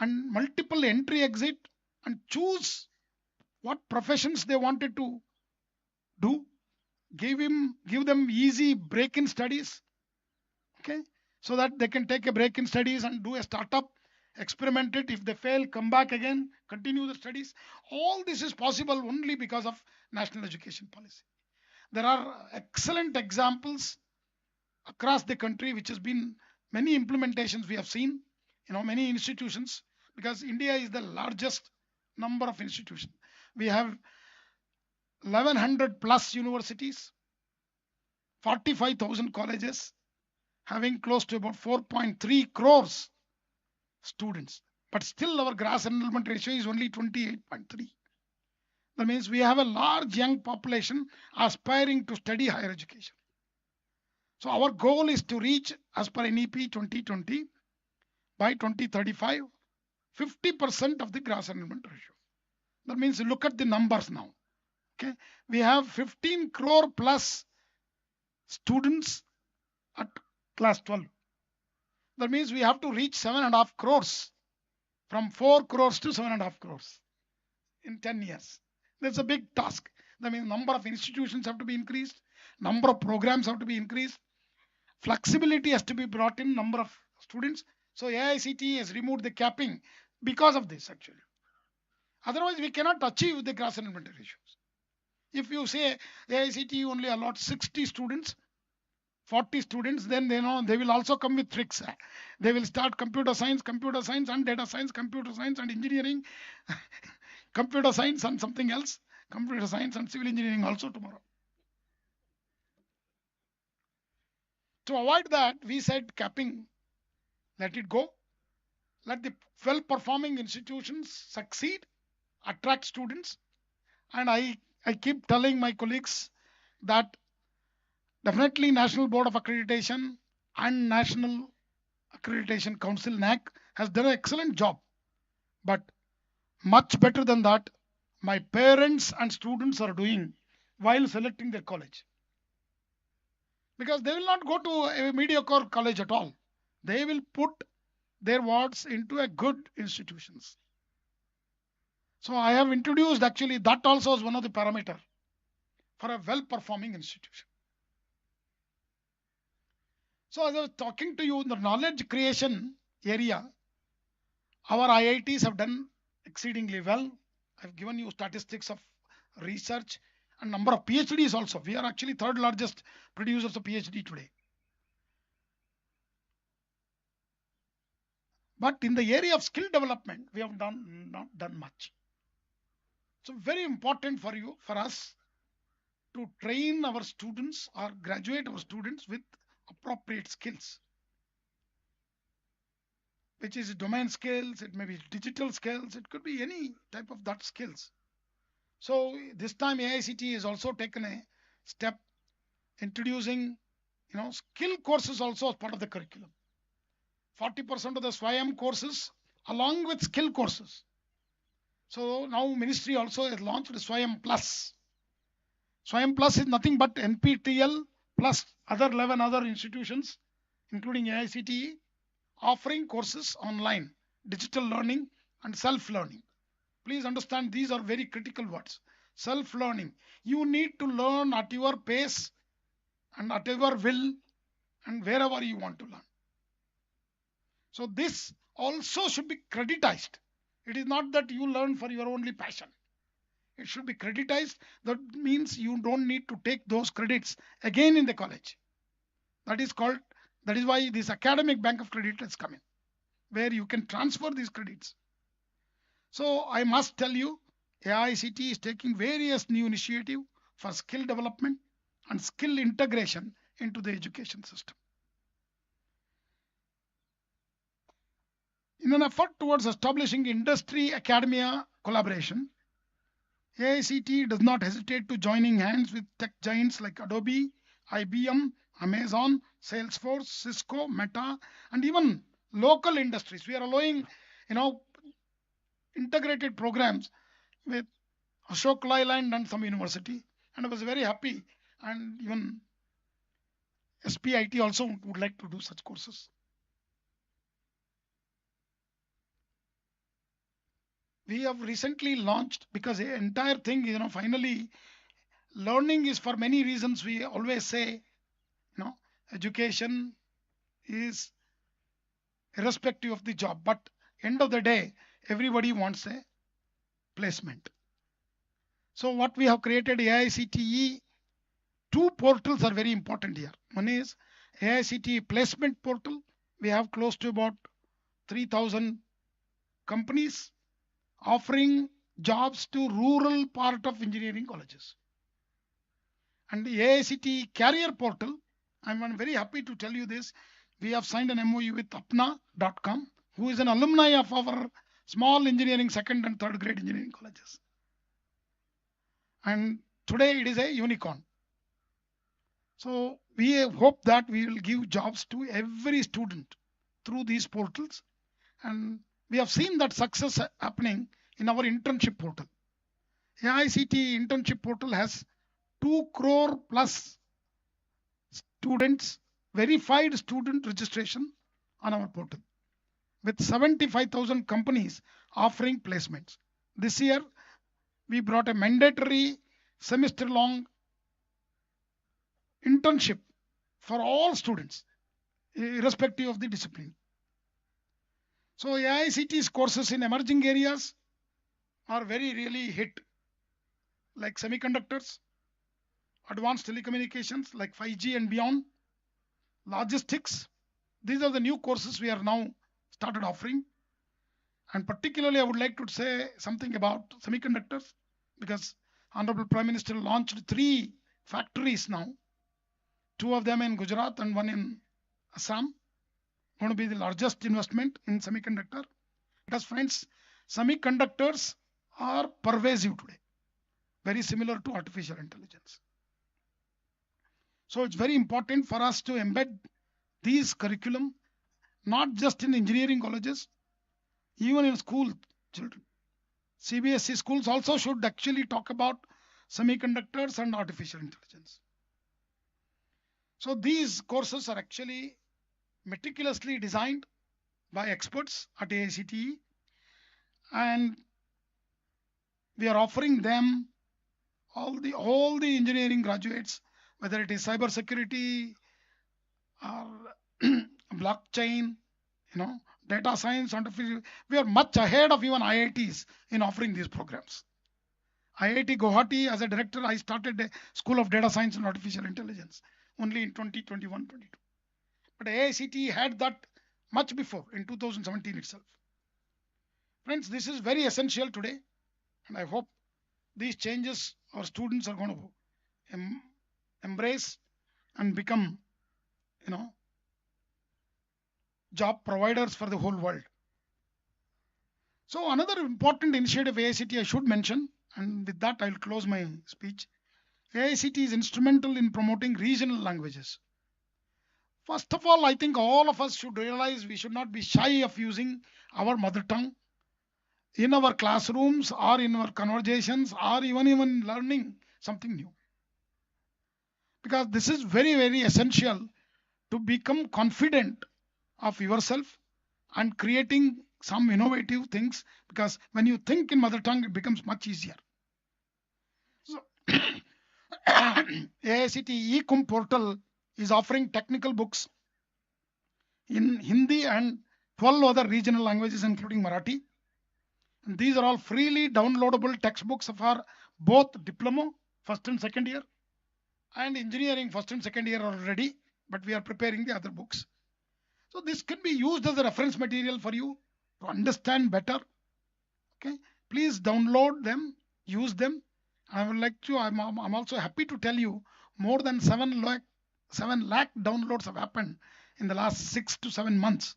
and multiple entry exit, and choose what professions they wanted to do. Give them easy break-in studies. Okay, so that they can take a break in studies and do a startup, experiment it. If they fail, come back again, continue the studies. All this is possible only because of national education policy. There are excellent examples across the country, which has been many implementations we have seen, many institutions, because India is the largest number of institutions. We have 1100 plus universities, 45,000 colleges, having close to about 4.3 crores students. But still our gross enrollment ratio is only 28.3. That means we have a large young population aspiring to study higher education. So our goal is to reach, as per NEP 2020, by 2035, 50% of the gross enrollment ratio. That means look at the numbers now. Okay, we have 15 crore plus students at class 12. That means we have to reach 7.5 crores, from 4 crores to 7.5 crores in 10 years. That's a big task. That means number of institutions have to be increased, number of programs have to be increased, flexibility has to be brought in, number of students. So AICTE has removed the capping because of this actually. Otherwise, we cannot achieve the gross enrollment ratios. If you say AICTE only allots 60 students, 40 students, then they will also come with tricks. They will start computer science and data science, computer science and engineering, computer science and something else, computer science and civil engineering also tomorrow. To avoid that, we said capping, let it go. Let the well-performing institutions succeed, attract students. And I keep telling my colleagues that definitely National Board of Accreditation and National Accreditation Council, NAC, has done an excellent job. But much better than that, my parents and students are doing while selecting their college. Because they will not go to a mediocre college at all. They will put their wards into a good institutions. So I have introduced actually that also as one of the parameters for a well-performing institution. So as I was talking to you in the knowledge creation area, our IITs have done exceedingly well. I've given you statistics of research and number of PhDs also. We are actually third largest producers of PhD today. But in the area of skill development, we have not done much. So very important for us to train our students or graduate our students with appropriate skills, which is domain skills, it may be digital skills, it could be any type of that skills. So this time AICTE has also taken a step introducing skill courses also as part of the curriculum. 40% of the SWAYAM courses along with skill courses. So now ministry also has launched SWAYAM Plus. SWAYAM Plus is nothing but NPTEL plus 11 other institutions, including AICTE, offering courses online, digital learning and self-learning. Please understand, these are very critical words. Self-learning. You need to learn at your pace and at your will and wherever you want to learn. So this also should be creditized. It is not that you learn for your only passion. It should be creditized. That means you don't need to take those credits again in the college. That is why this academic bank of credit has come in, where you can transfer these credits. So I must tell you, AICTE is taking various new initiatives for skill development and skill integration into the education system. In an effort towards establishing industry-academia collaboration, AICTE does not hesitate to joining hands with tech giants like Adobe, IBM, Amazon, Salesforce, Cisco, Meta, and even local industries. We are allowing, integrated programs with Ashok Leyland and some university, and I was very happy. And even S.P.I.T also would like to do such courses. We have recently launched, because the entire thing, finally, learning is for many reasons. We always say, education is irrespective of the job, but end of the day, everybody wants a placement. So what we have created AICTE, two portals are very important here. One is AICTE placement portal. We have close to about 3,000 companies offering jobs to rural part of engineering colleges. And the AICTE career portal, I'm very happy to tell you this. We have signed an MOU with apna.com, who is an alumni of our small engineering second and third grade engineering colleges. And today it is a unicorn. So we hope that we will give jobs to every student through these portals. And we have seen that success happening in our internship portal. AICTE internship portal has 2 crore plus students, verified student registration on our portal, with 75,000 companies offering placements. This year, we brought a mandatory semester-long internship for all students, irrespective of the discipline. So AICT's courses in emerging areas are very really hit, like semiconductors, advanced telecommunications like 5G and beyond, logistics. These are the new courses we are now started offering. And particularly, I would like to say something about semiconductors, because Honorable Prime Minister launched 3 factories now, 2 of them in Gujarat and 1 in Assam. Going to be the largest investment in semiconductor. Because friends, semiconductors are pervasive today, very similar to artificial intelligence. So it's very important for us to embed these curriculum, not just in engineering colleges, even in school children. CBSE schools also should actually talk about semiconductors and artificial intelligence. So these courses are actually meticulously designed by experts at AICTE, and we are offering them all the engineering graduates, whether it is cybersecurity or blockchain, data science, artificial. We are much ahead of even IITs in offering these programs. IIT Guwahati, as a director, I started a School of Data Science and Artificial Intelligence only in 2021-22. But AICTE had that much before, in 2017 itself. Friends, this is very essential today, and I hope these changes our students are going to embrace and become, job providers for the whole world. So another important initiative AICTE I should mention, and with that I'll close my speech. AICTE is instrumental in promoting regional languages. First of all, I think all of us should realize we should not be shy of using our mother tongue in our classrooms or in our conversations or even learning something new. Because this is very, very essential to become confident of yourself and creating some innovative things, because when you think in mother tongue, it becomes much easier. So AICTE eCum portal is offering technical books in Hindi and 12 other regional languages, including Marathi. And these are all freely downloadable textbooks of our both diploma, first and second year, and engineering first and second year already, but we are preparing the other books. So this can be used as a reference material for you to understand better. Okay, please download them, use them. I would like to, I'm also happy to tell you more than 7 lakh downloads have happened in the last 6 to 7 months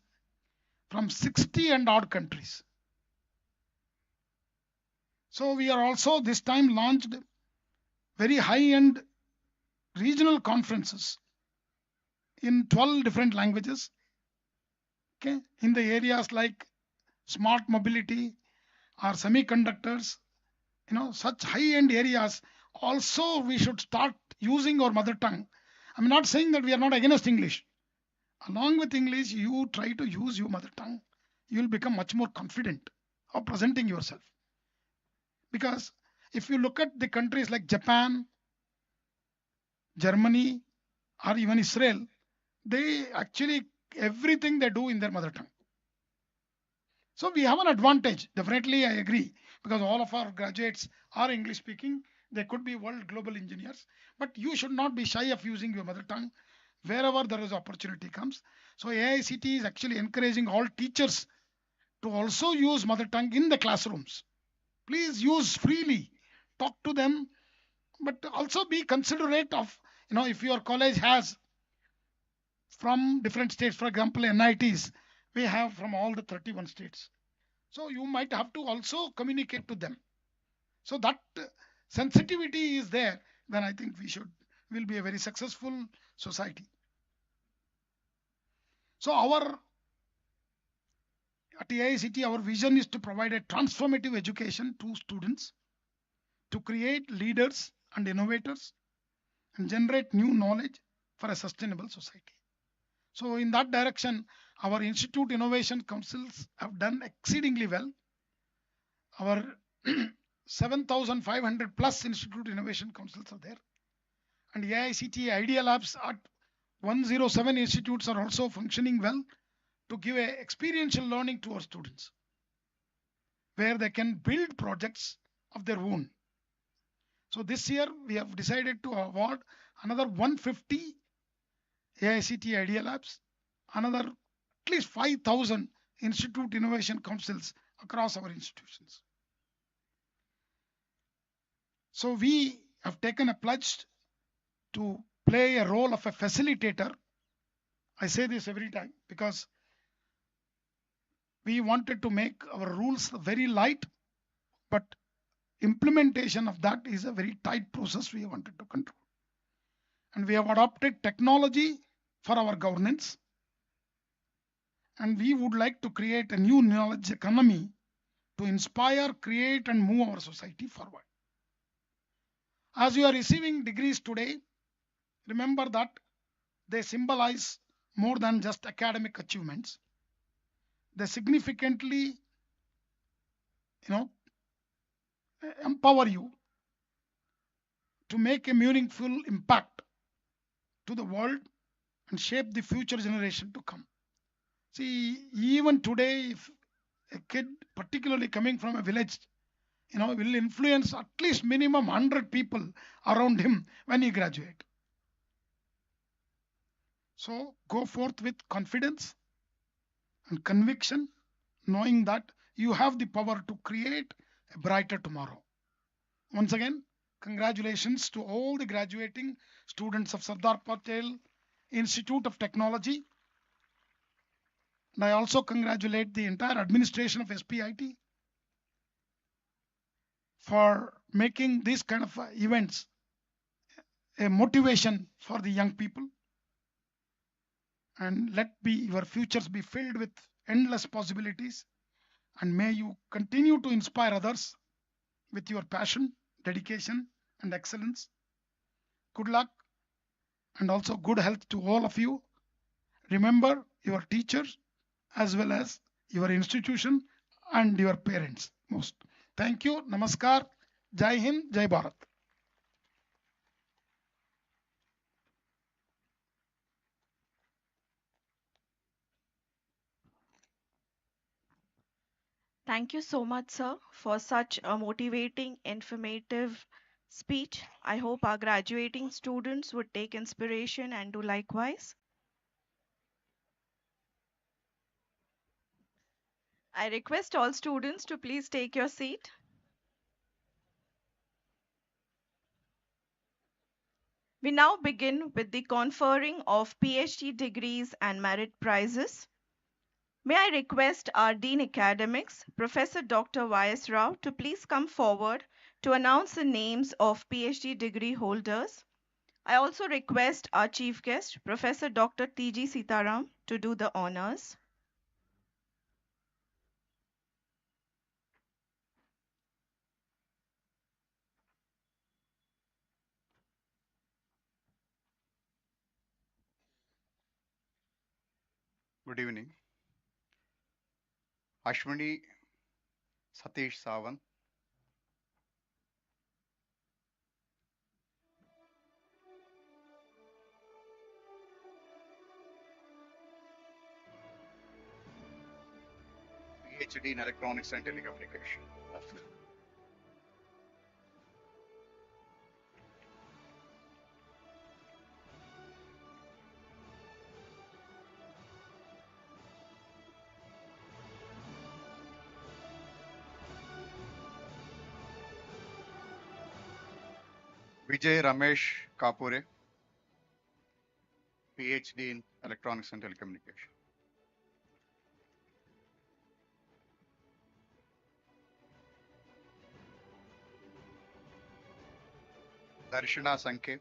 from 60 and odd countries. So we are also this time launched very high-end regional conferences in 12 different languages. Okay, in the areas like smart mobility or semiconductors, such high-end areas. Also, we should start using our mother tongue. I'm not saying that we are not against English. Along with English, you try to use your mother tongue. You will become much more confident of presenting yourself. Because if you look at the countries like Japan, Germany, or even Israel, they actually everything they do in their mother tongue. So we have an advantage. Definitely, I agree, because all of our graduates are English speaking. They could be world global engineers, but you should not be shy of using your mother tongue wherever there is opportunity comes. So AICT is actually encouraging all teachers to also use mother tongue in the classrooms. Please use freely, talk to them, but also be considerate of, if your college has from different states, for example, NITs, we have from all the 31 states. So you might have to also communicate to them. So that sensitivity is there, then I think will be a very successful society. So at AICT, our vision is to provide a transformative education to students, to create leaders and innovators, and generate new knowledge for a sustainable society. So in that direction, our Institute Innovation Councils have done exceedingly well. Our 7,500 plus Institute Innovation Councils are there. And AICT Idea Labs at 107 institutes are also functioning well to give a experiential learning to our students, where they can build projects of their own. So this year we have decided to award another 150 AICT Idea Labs, another at least 5,000 Institute Innovation Councils across our institutions. So we have taken a pledge to play a role of a facilitator. I say this every time because we wanted to make our rules very light, but implementation of that is a very tight process we wanted to control. And we have adopted technology for our governance. And we would like to create a new knowledge economy to inspire, create, and move our society forward. As you are receiving degrees today, remember that they symbolize more than just academic achievements. They significantly, empower you to make a meaningful impact to the world and shape the future generation to come. See, even today, if a kid, particularly coming from a village, will influence at least minimum 100 people around him when he graduate. So go forth with confidence and conviction, knowing that you have the power to create a brighter tomorrow. Once again, congratulations to all the graduating students of Sardar Patel Institute of Technology. And I also congratulate the entire administration of S.P.I.T for making these kind of events a motivation for the young people. And let your futures be filled with endless possibilities. And may you continue to inspire others with your passion, dedication, and excellence. Good luck and also good health to all of you. Remember your teachers as well as your institution and your parents most. Thank you. Namaskar. Jai Hind. Jai Bharat. Thank you so much, sir, for such a motivating, informative speech. I hope our graduating students would take inspiration and do likewise. I request all students to please take your seat. We now begin with the conferring of PhD degrees and merit prizes. May I request our Dean Academics, Professor Dr. Y.S. Rao, to please come forward to announce the names of PhD degree holders. I also request our chief guest, Professor Dr. T.G. Sitaram, to do the honors. Good evening. Ashwini Satish Sawant, PhD in Electronics and Telecommunication. Vijay Ramesh Kapure, PhD in Electronics and Telecommunication. Darshana Sanket,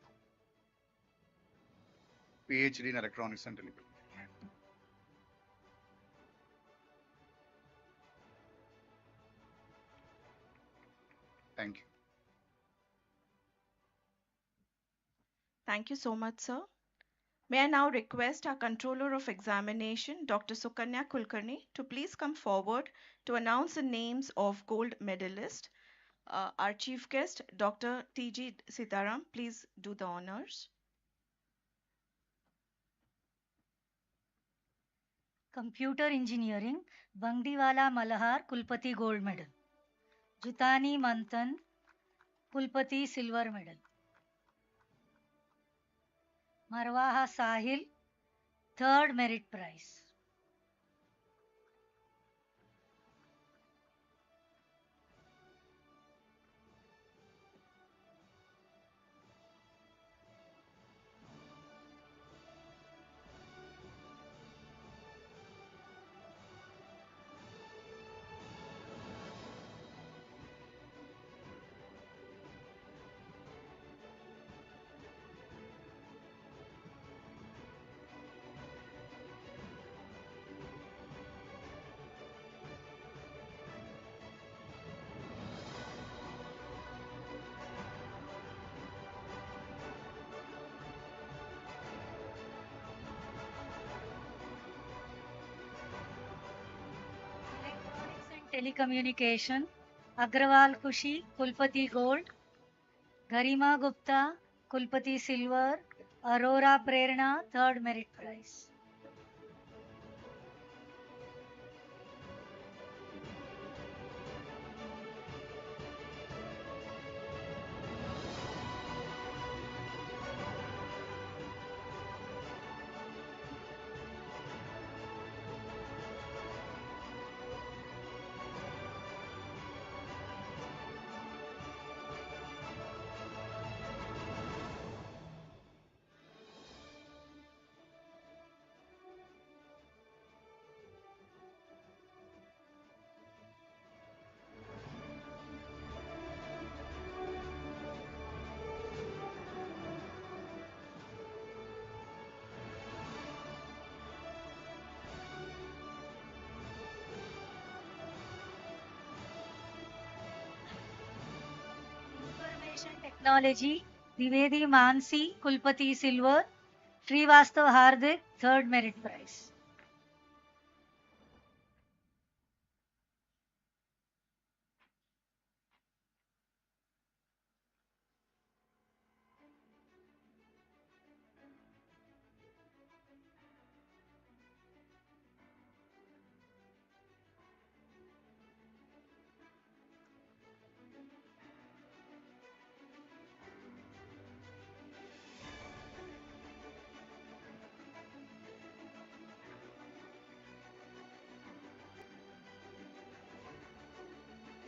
PhD in Electronics and Telecommunication. Thank you. Thank you so much, sir. May I now request our Controller of Examination, Dr. Sukanya Kulkarni, to please come forward to announce the names of gold medalists. Our chief guest, Dr. T.G. Sitaram, please do the honors. Computer Engineering, Bangdiwala Malahar, Kulpati Gold Medal. Jutani Manthan, Kulpati Silver Medal. Marwaha Sahil, Third Merit Prize. Electronics and Telecommunication, Agrawal Kushi, Kulpati Gold. Garima Gupta, Kulpati Silver. Aurora Prerna, Third Merit Prize. Information Technology, Divedi Mansi, Kulpati Silver. Srivastav Hardik, Third Merit Prize.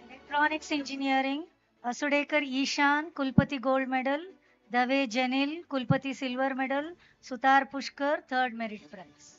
Electronics Engineering, Asudekar Ishan, Kulpati Gold Medal. Dave Janil, Kulpati Silver Medal. Sutar Pushkar, Third Merit Prize.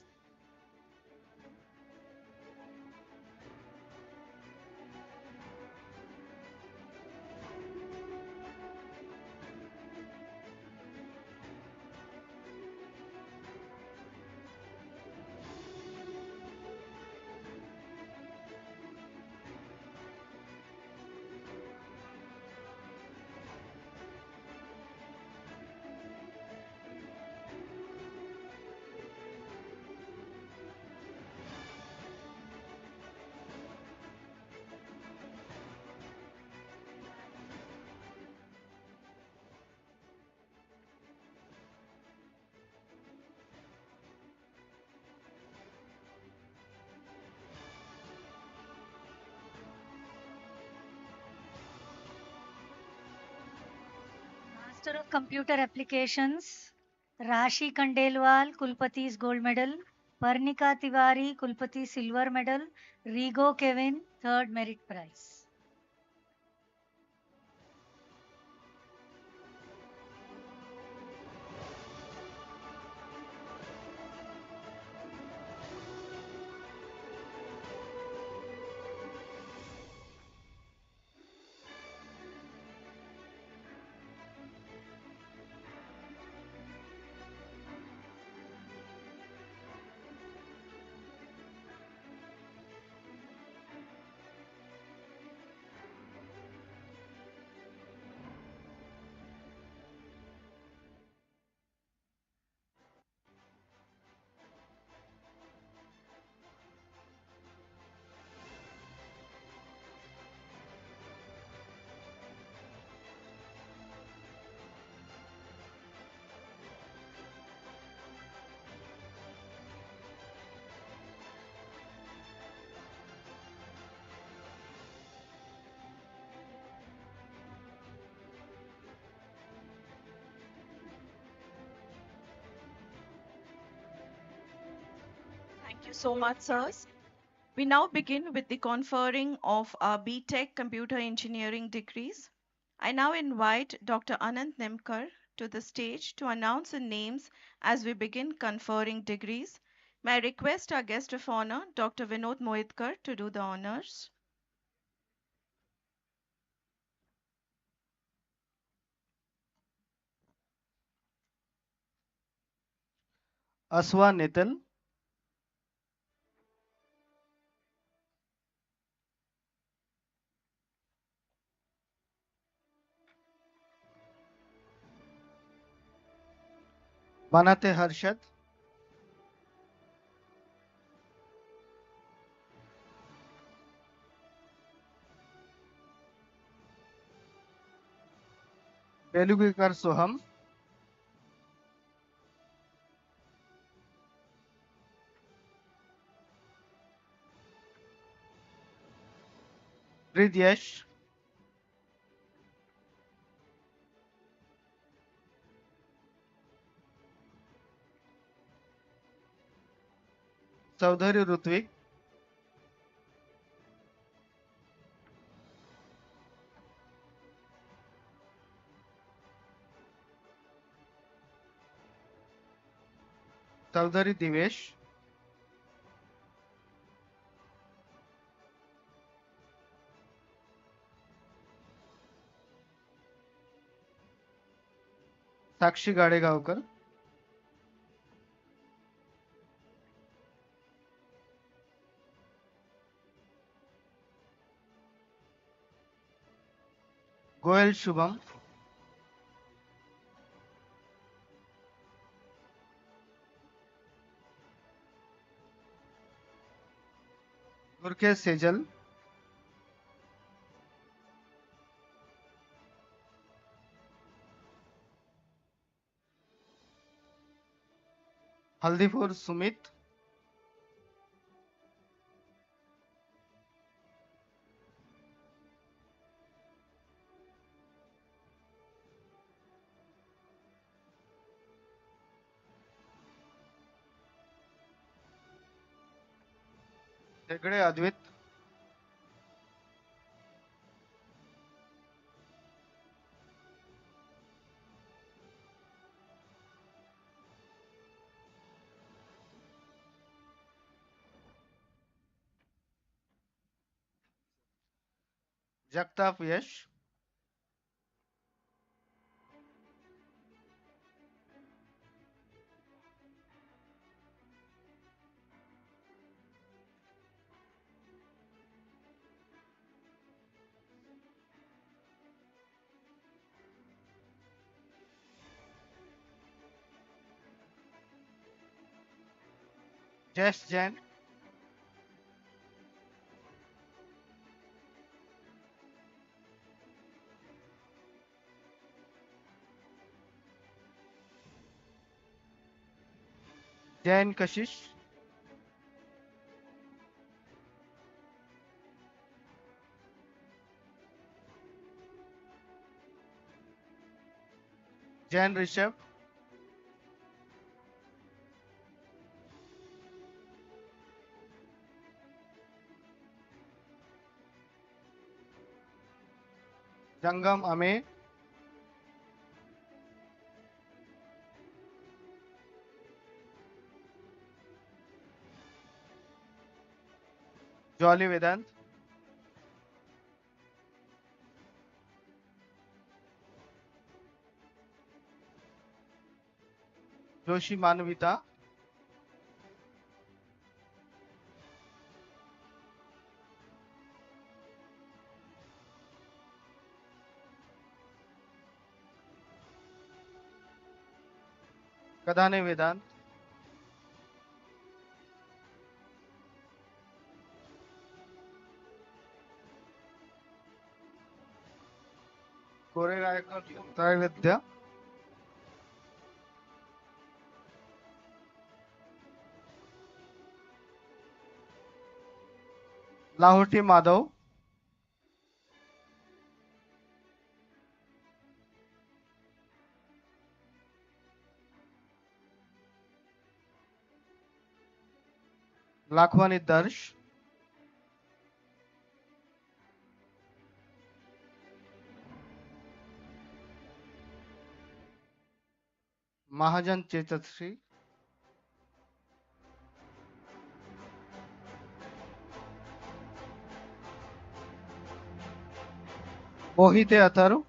Master of Computer Applications, Rashi Kandelwal, Kulpati's Gold Medal, Parnika Tiwari, Kulpati Silver Medal, Rigo Kevin, Third Merit Prize. Thank you so much, sirs. We now begin with the conferring of our B.Tech Computer Engineering degrees. I now invite Dr. Anant Nemkar to the stage to announce the names as we begin conferring degrees. May I request our guest of honor, Dr. Vinod Mohitkar, to do the honors. Aswa Nitin, Banate Harshad, Belugikar Soham, Ridyesh, Chaudhary Rutvik, Chaudhary Divesh, Sakshi Gadegaonkar, Goel Shubham, Gurkesh Sejal, Haldipur Sumit, Hegde Advit, Jagtap Yash, Jesh Jain, Jain Kashish, Jain Rishabh, जंगम Ameya, jolly वेदांत, जोशी मानविता, कदाने वेदांत, कोरेगायकर त्रैविद्या, लाहोटी माधव, लाखवानी दर्श, महाजन चेतश्री, मोहिते अथर्व,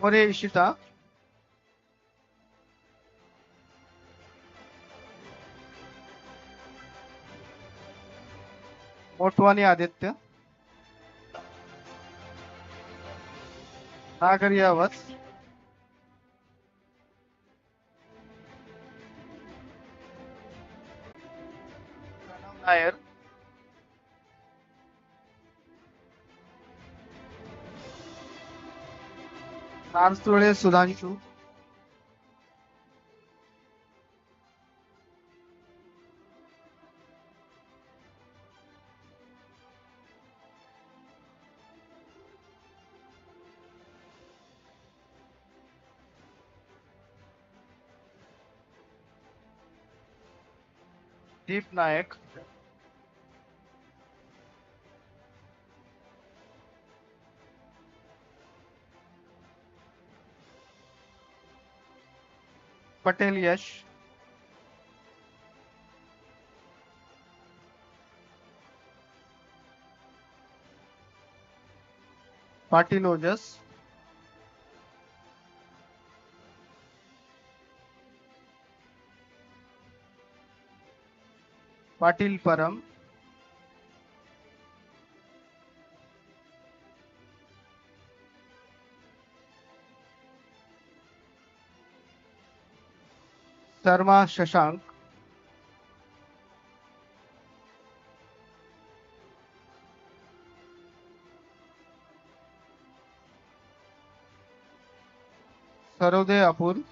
मोरे इशिता, मोटवानी आदित्य, नागरियावत, प्रणव नायर, नारसुळे सुधांशु, दीप नायक, पटेल यश, पाटील ओजस, पाटील परम, शर्मा शशांक, सरोदे अपूर,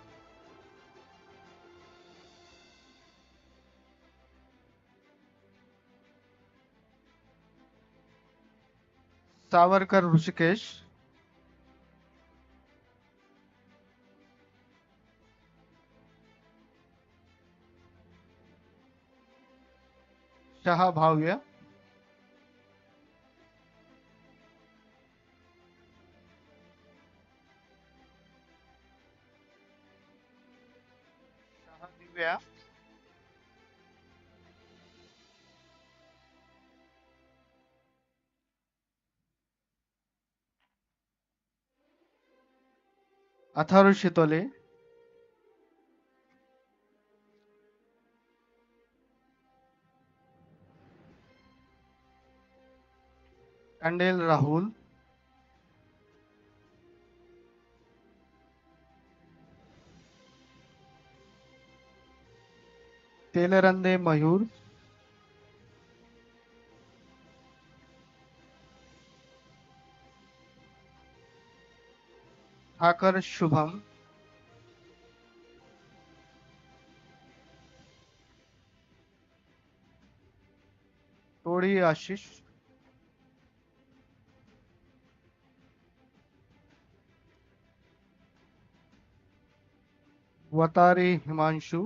सावरकर ऋषिकेश, शहा भाव्य, शहा दिव्या, अथर्व शितोले, कंडेल राहुल, तेलरंदे मयूर, ठाकर शुभम, तोड़ी आशीष, वतारी हिमांशु,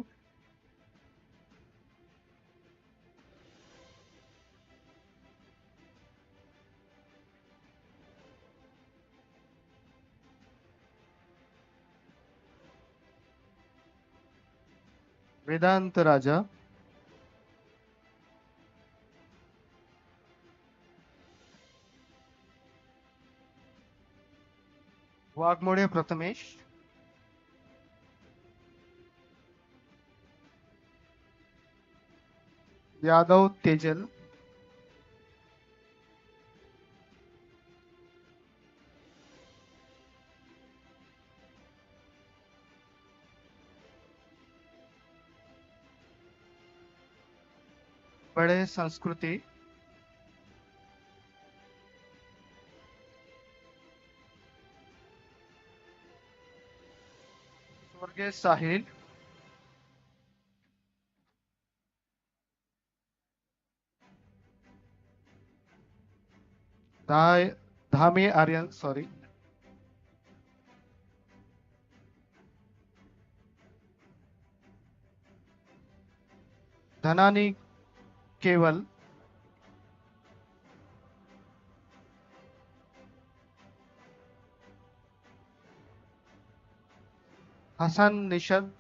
वेदांत राजा, वाघमोडे प्रथमेश, यादव तेजल, बड़े संस्कृति, स्वर्गीय साहिल, धा- Dhami Aryan sorry, Dhanani केवल, हसन निशद,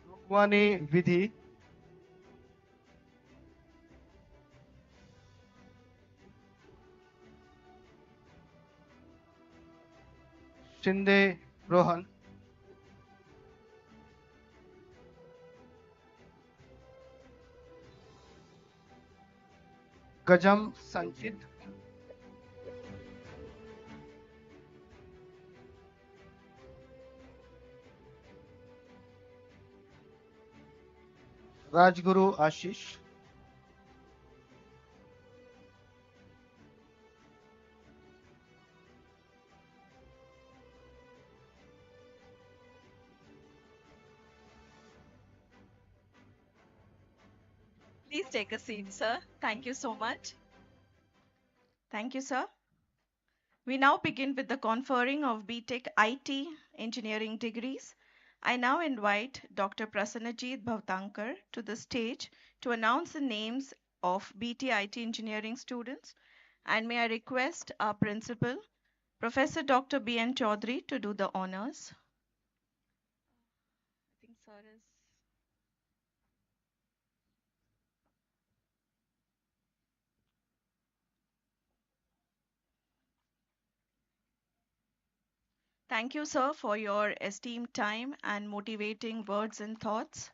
रुक्वानी विधि, शिंदे रोहन, गजम संचित, राजगुरु आशीष, Please take a seat, sir. Thank you so much. Thank you, sir. We now begin with the conferring of B.Tech IT engineering degrees. I now invite Dr. Prasanajit Bhavtankar to the stage to announce the names of BT IT engineering students. And may I request our principal, Professor Dr. B.N. Chaudhary, to do the honors. I think sir is. Thank you, sir, for your esteemed time and motivating words and thoughts.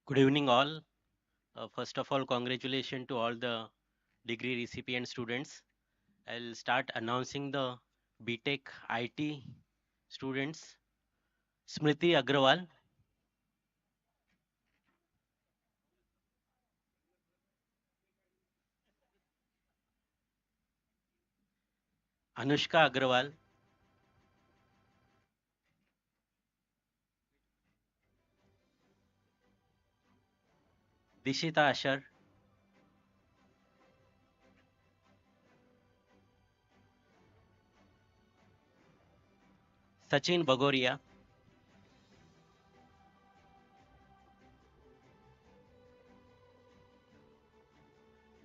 Good evening, all. First of all, congratulations to all the degree recipient students. I'll start announcing the BTech IT students. Smriti Agrawal, Anushka Agrawal, Dishita Ashar, Sachin Bagoria,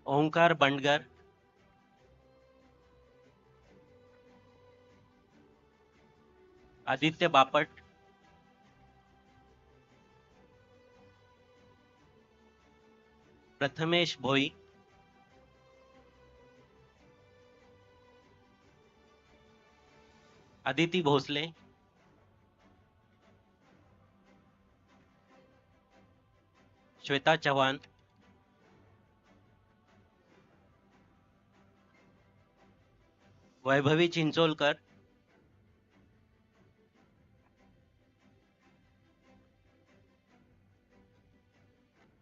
Omkar Bandgar, Aditya Bapat, Prathamesh Bhoi, Aditi Bhosle, Shweta Chauhan, Vaibhavi Chincholkar,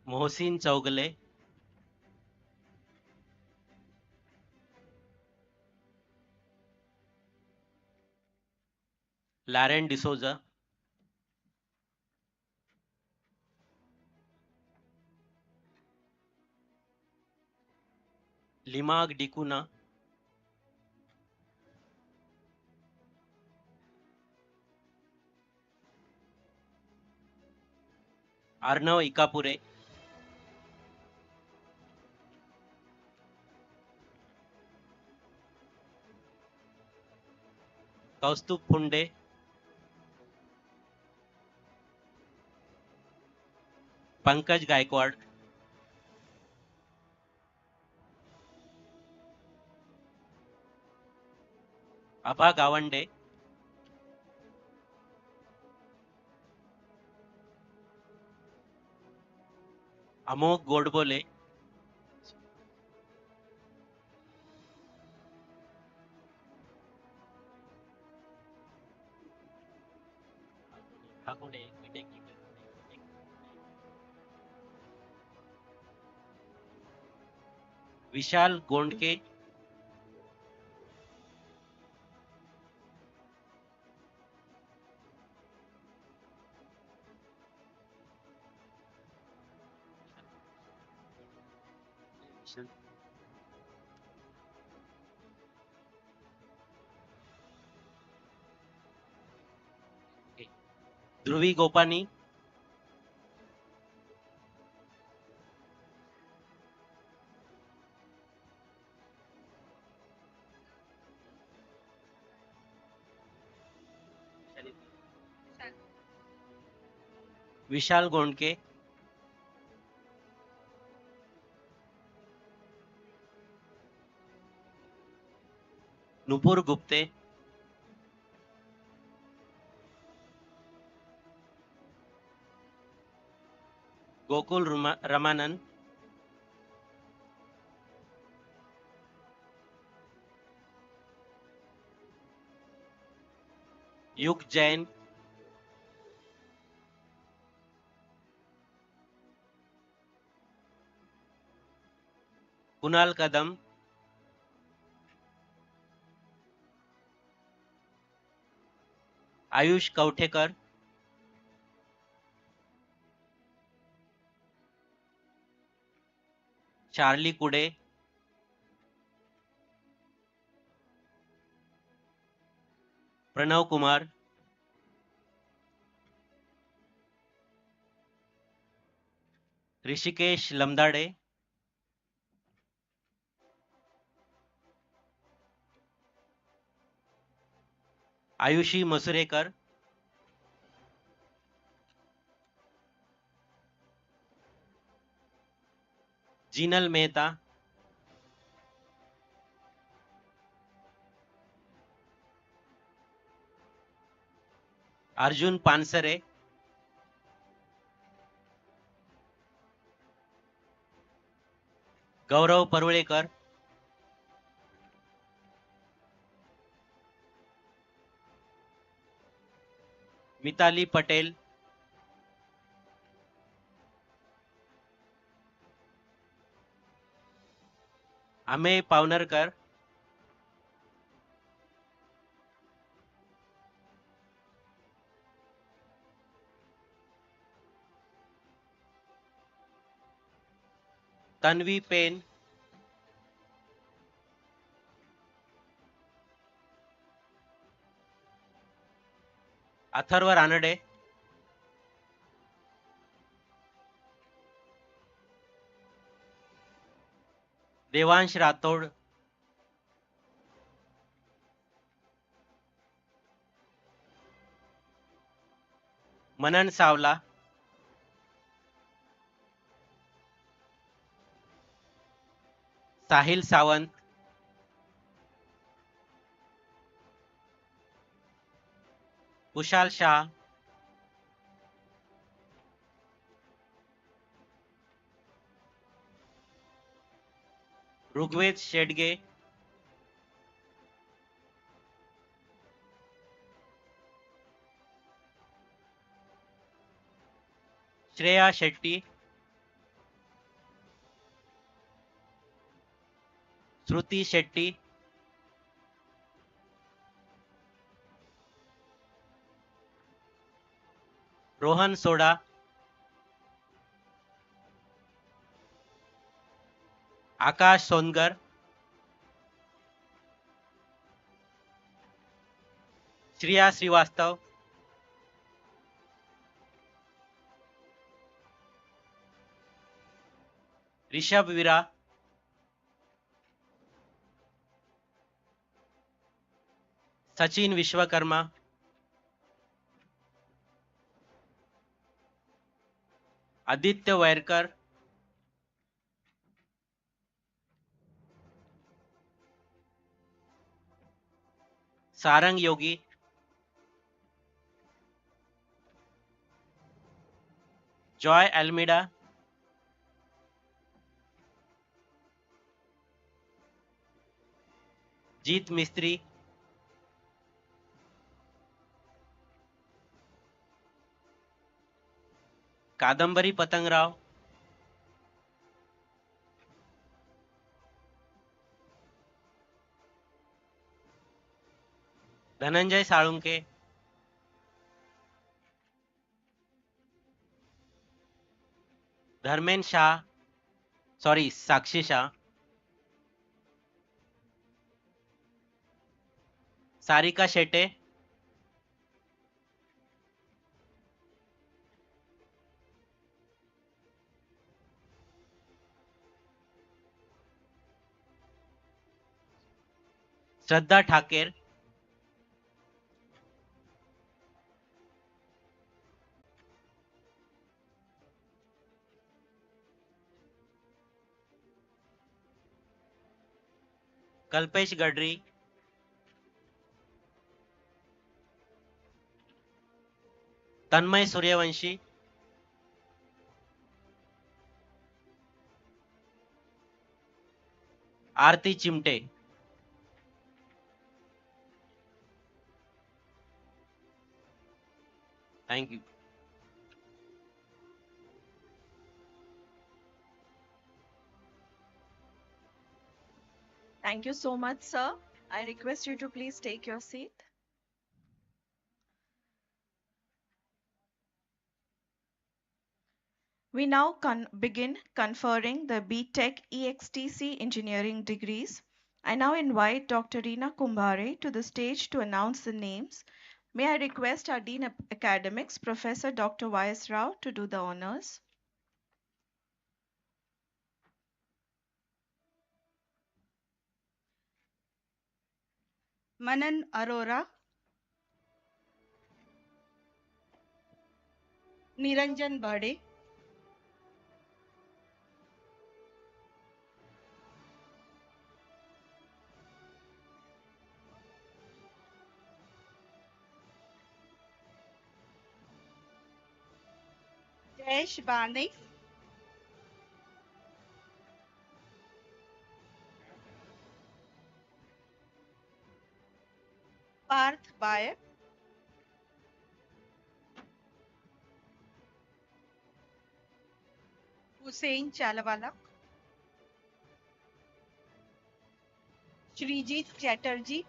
Mohsin Chaugale, Laren D'Souza, Limag Dikuna, Arnav Ikapure, Kaustubh Phunde, Pankaj Gaikwad, Abha Gawande, Amok Godbole, Vishal Gondke, Dhruvi Gopani, Vishal Gondke, Nupur Gupte, Gokul Ramanan, Yug Jain, Kunal Kadam, Ayush Kautekar, Charlie Kude, Pranav Kumar, Rishikesh Lamdade, Ayushi Masurekar, Jinal Mehta, Arjun Pansare, Gaurav Parulekar, Mitali Patel, Amey Pavnarkar, Tanvi Pen, Atharva Ranade, Devansh Rathod, Manan Savla, Sahil Sawant, Kushal Shah, Rugved Shedge, Shreya Shetty, Shruti Shetty, Rohan Soda, Aakash Songar, Shriya Shrivastava, Rishabh Vira, Sachin Vishwakarma, Aditya Vairkar, Sarang Yogi, Joy Almeida, Jeet Mistry, Kadambari Patangrao, Dhananjay Salunke, Dharmen Shah, sorry Sakshi Shah, Sarika Shete, Shraddha Thaker, Kalpesh Gadri, Tanmay Suryavanshi, Aarti Chimte, thank you. Thank you so much, sir. I request you to please take your seat. We now begin conferring the B.Tech EXTC engineering degrees. I now invite Dr. Reena Kumbhare to the stage to announce the names. May I request our Dean of Academics, Professor Dr. Y.S. Rao, to do the honors. Manan Arora, Niranjan Bade, Jayesh Bane, Parth Bayer, Hussein Chalawala, Shrijit Chatterjee,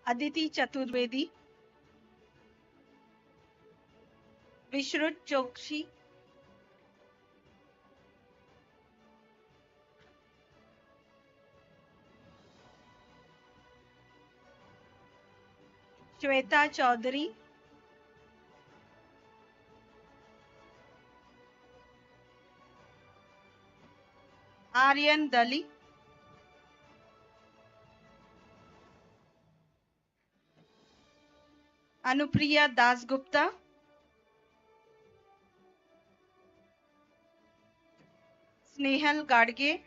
Aditi Chaturvedi, Vishrut Chokshi, Shweta Chaudhary, Aryan Dali, Anupriya Dasgupta, Snehal Gadge,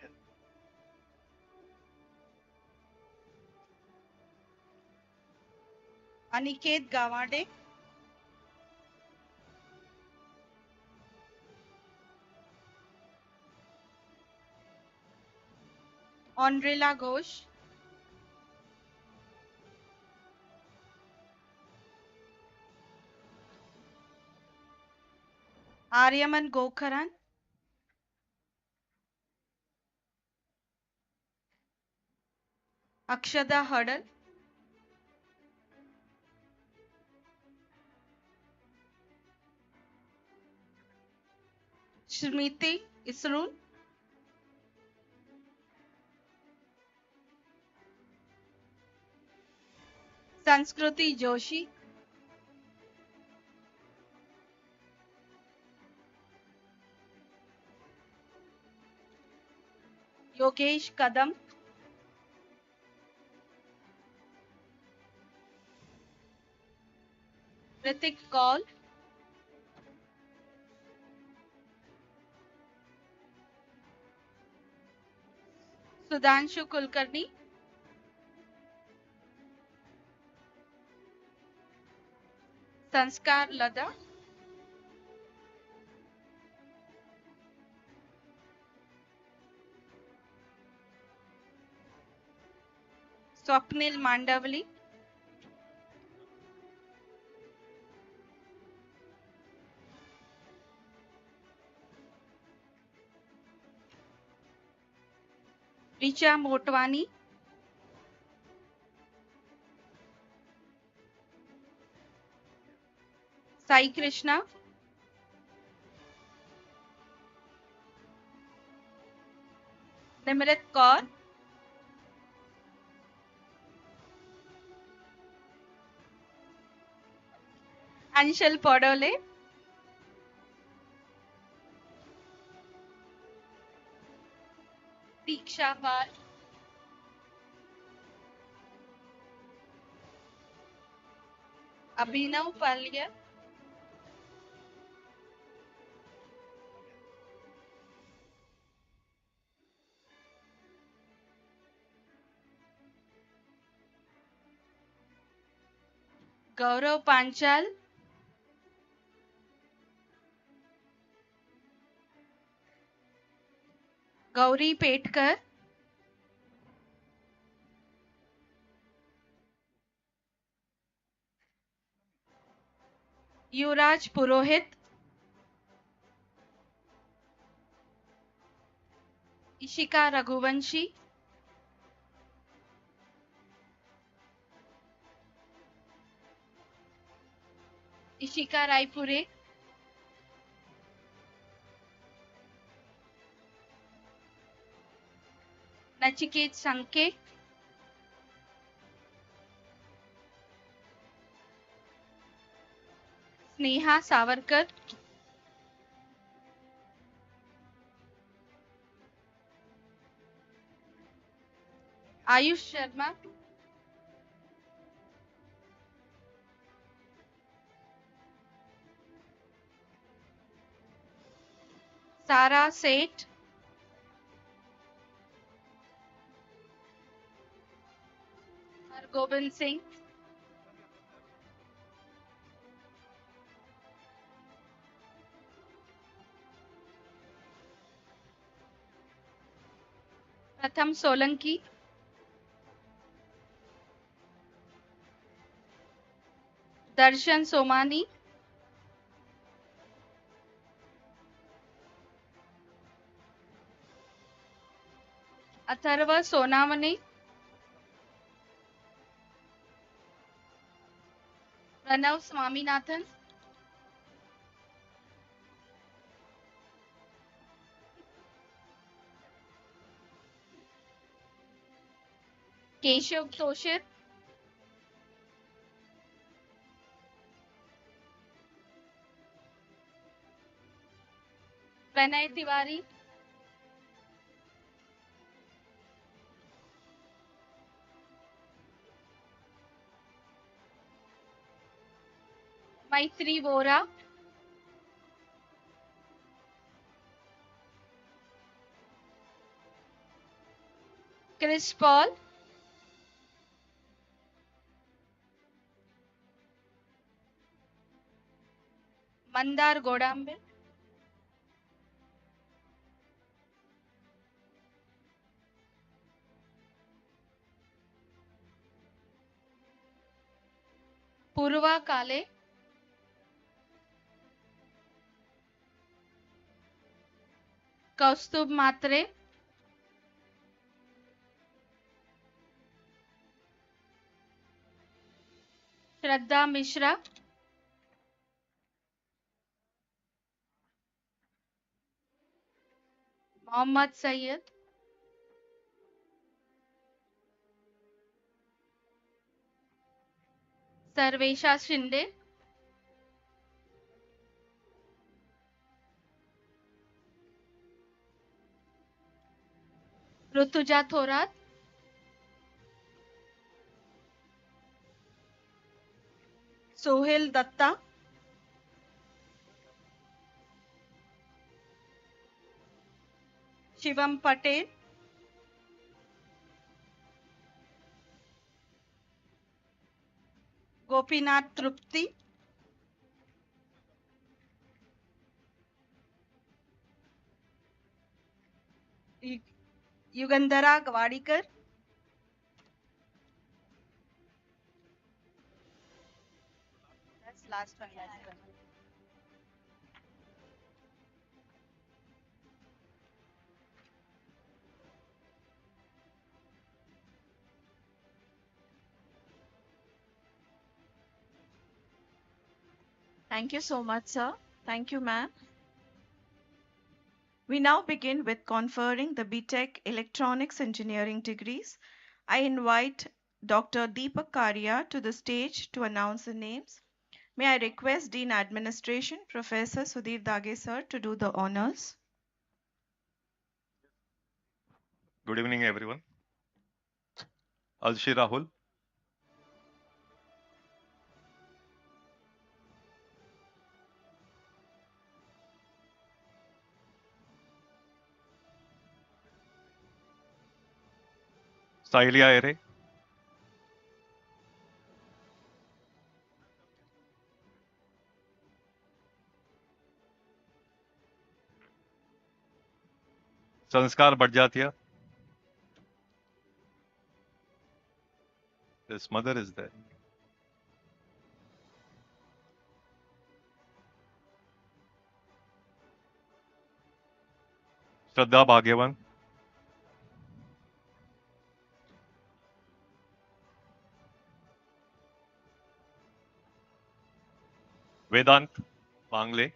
Aniket Gawade, Andrela Ghosh, Aryaman Gokharan, Akshada Hadal, Shrimiti Isrun, Sanskruti Joshi, Yogesh Kadam, Ritik Kaul, Sudhanshu Kulkarni, Sanskar Lada, Swapnil Mandavali, Richa Motwani, Sai Krishna, Nimrit Kaur, Anshul Podole, Diksha Pal, Abhinav Palya, Gaurav Panchal, Gauri Petkar, Yuvraj Purohit, Ishika Raghuvanshi, Ishika Raipure, Nachiket Sanke, Sneha Savarkar, Ayush Sharma, Sara Seth, Hargobind Singh, Pratham Solanki, Darshan Somani, Atharva Sonamani, Pranav Swaminathan, Keshav Toshit, Pranay Tiwari, Maitri Vora, Chris Paul, Mandar Godambe, Purva Kale, Kaustubh Mhatre, Shraddha Mishra, Mohammed Syed, Sarvesha Shinde, Rutuja Thorat, Sohail Dutta, Shivam Patel, Gopinath Tripti, Yugandhara गवाड़ीकर, that's last one. Thank you so much, sir. Thank you, ma'am. We now begin with conferring the B.Tech Electronics Engineering degrees. I invite Dr. Deepak Karia to the stage to announce the names. May I request Dean Administration, Professor Sudhir Dage sir, to do the honors. Good evening, everyone. Alshi Rahul. Sahilia Ere. Sanskar Badjatia. His mother is there. Shraddha Bhagyavan. Vedant Bangle.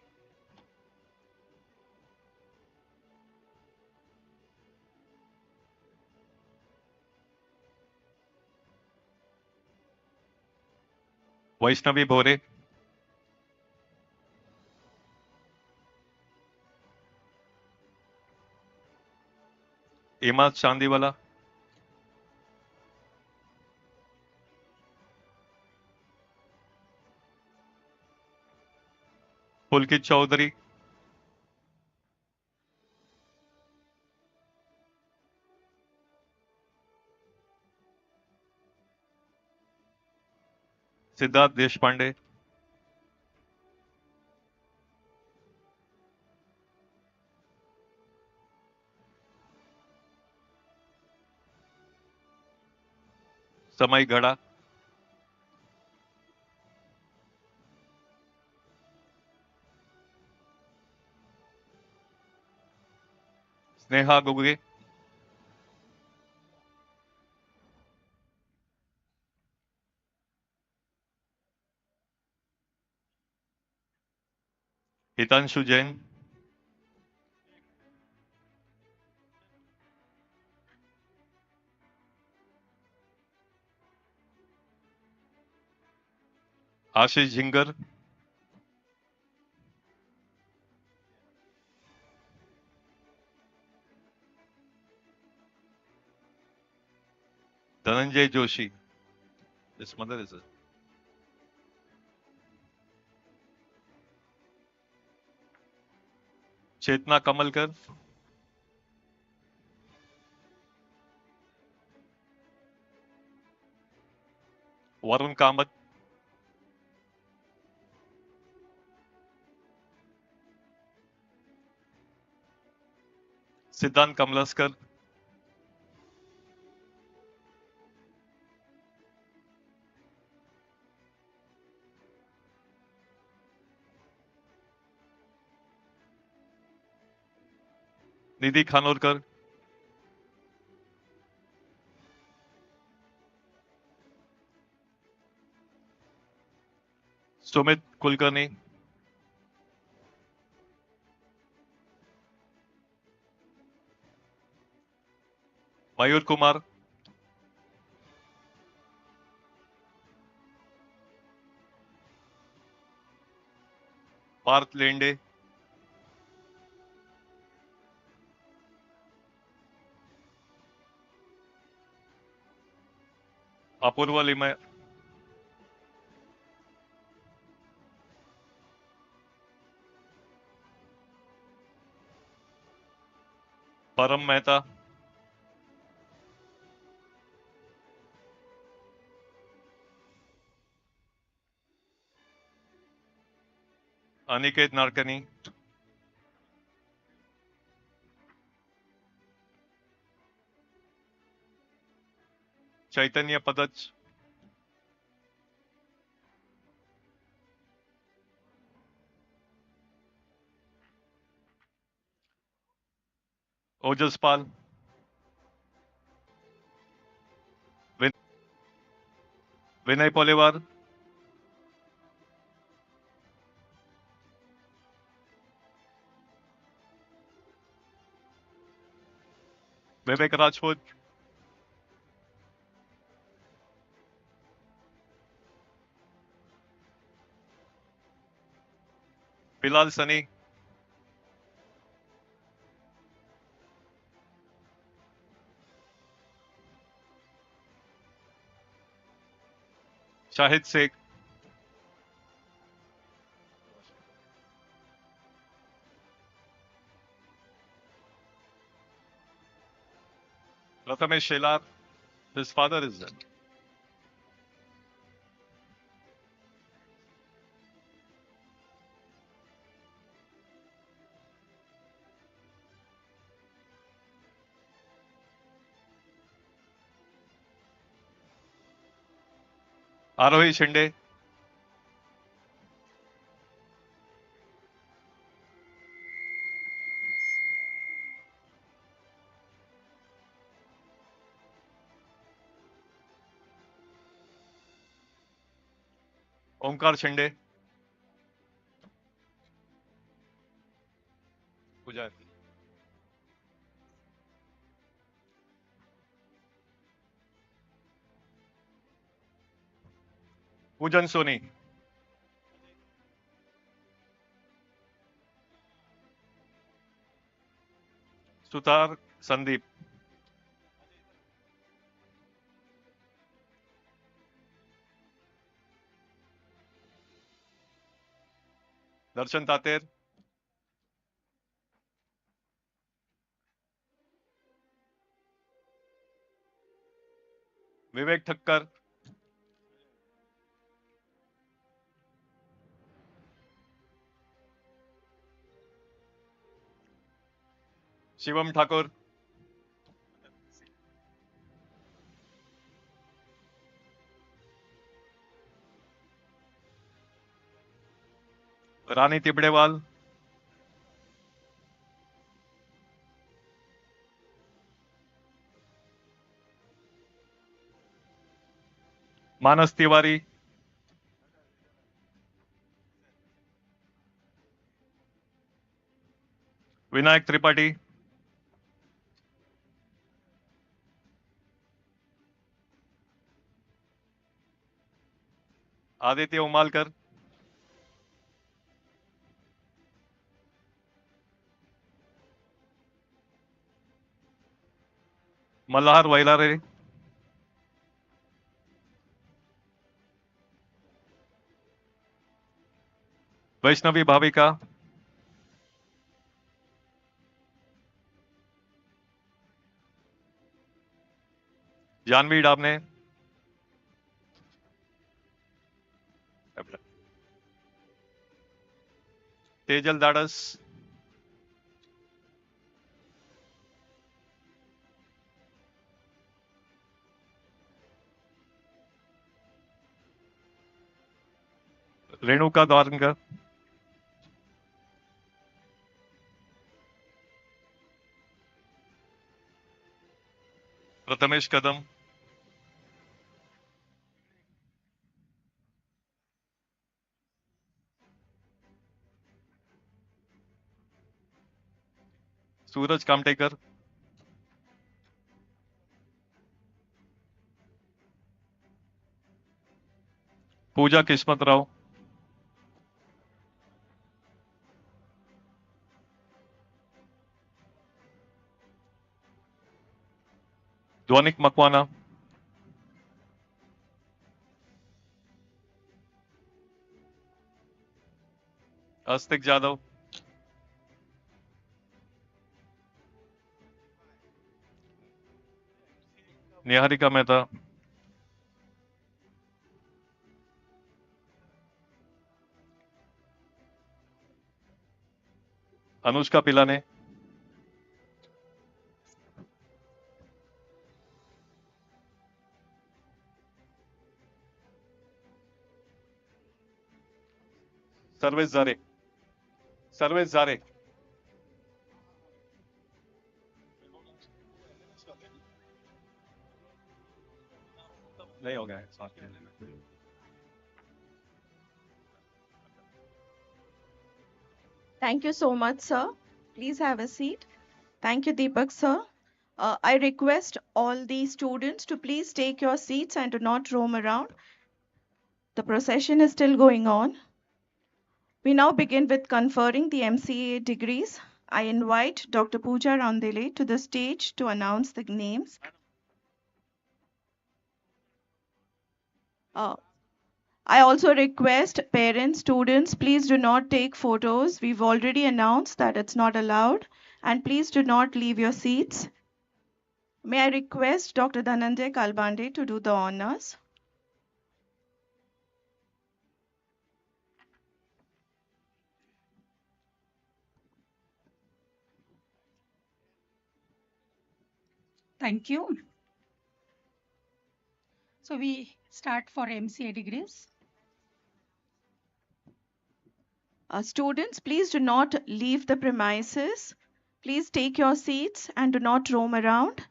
Vaishnavi Bhore. Emad Chandiwala. Pulkit Chaudhary. Siddharth Deshpande. Samay Gada. Sneha Guge. Hitanshu Jain. Ashish Jhingar. Dhananjay Joshi. His mother is there. Chetna Kamalkar. Varun Kamath. Siddhant Kamlaskar. निधी खानोलकर, सुमित कुलकर्णी, मयूर कुमार, पार्थ लेंडे, अपूर्व लिमय, परम मेहता, अनिकेत नाडकर्णी, चैतन्य पदच, ओजस पाल, विनय पोलेवार, विवेक Rajput, Bilal Sunny, Shahid Sheikh, Prathamesh Shelar, his father is dead. आरोही शिंदे, ओमकार शिंदे, पुजारी, पूजन सोनी, सुतार संदीप, दर्शन तातेर, विवेक ठक्कर, शिवम ठाकुर, रानी तिबड़ेवाल, मानस तिवारी, विनायक त्रिपाठी, आदित्य उमालकर, मल्हार वैलारे, वैष्णवी भाविका, जानवी डाबने, तेजल दाड़स, रेणुका द्वारंकर, प्रथमेश कदम, सूरज कामटेकर, पूजा किस्मतराव, ध्वनिक मकवाना, अस्तिक जाधव, निहारिका मेहता, अनुष्का पिलाने, सर्वेश जारे, सर्वेश जारे, नहीं हो गया है, साथ में लेना। Thank you so much, sir. Please have a seat. Thank you, Deepak, sir. I request all the students to please take your seats and do not roam around. The procession is still going on. We now begin with conferring the MCA degrees. I invite Dr. Pooja Randele to the stage to announce the names. I also request parents, students, please do not take photos. We've already announced that it's not allowed. And please do not leave your seats. May I request Dr. Dhananjay Kalbande to do the honors. Thank you. So we start for MCA degrees. Students, please do not leave the premises. Please take your seats and do not roam around.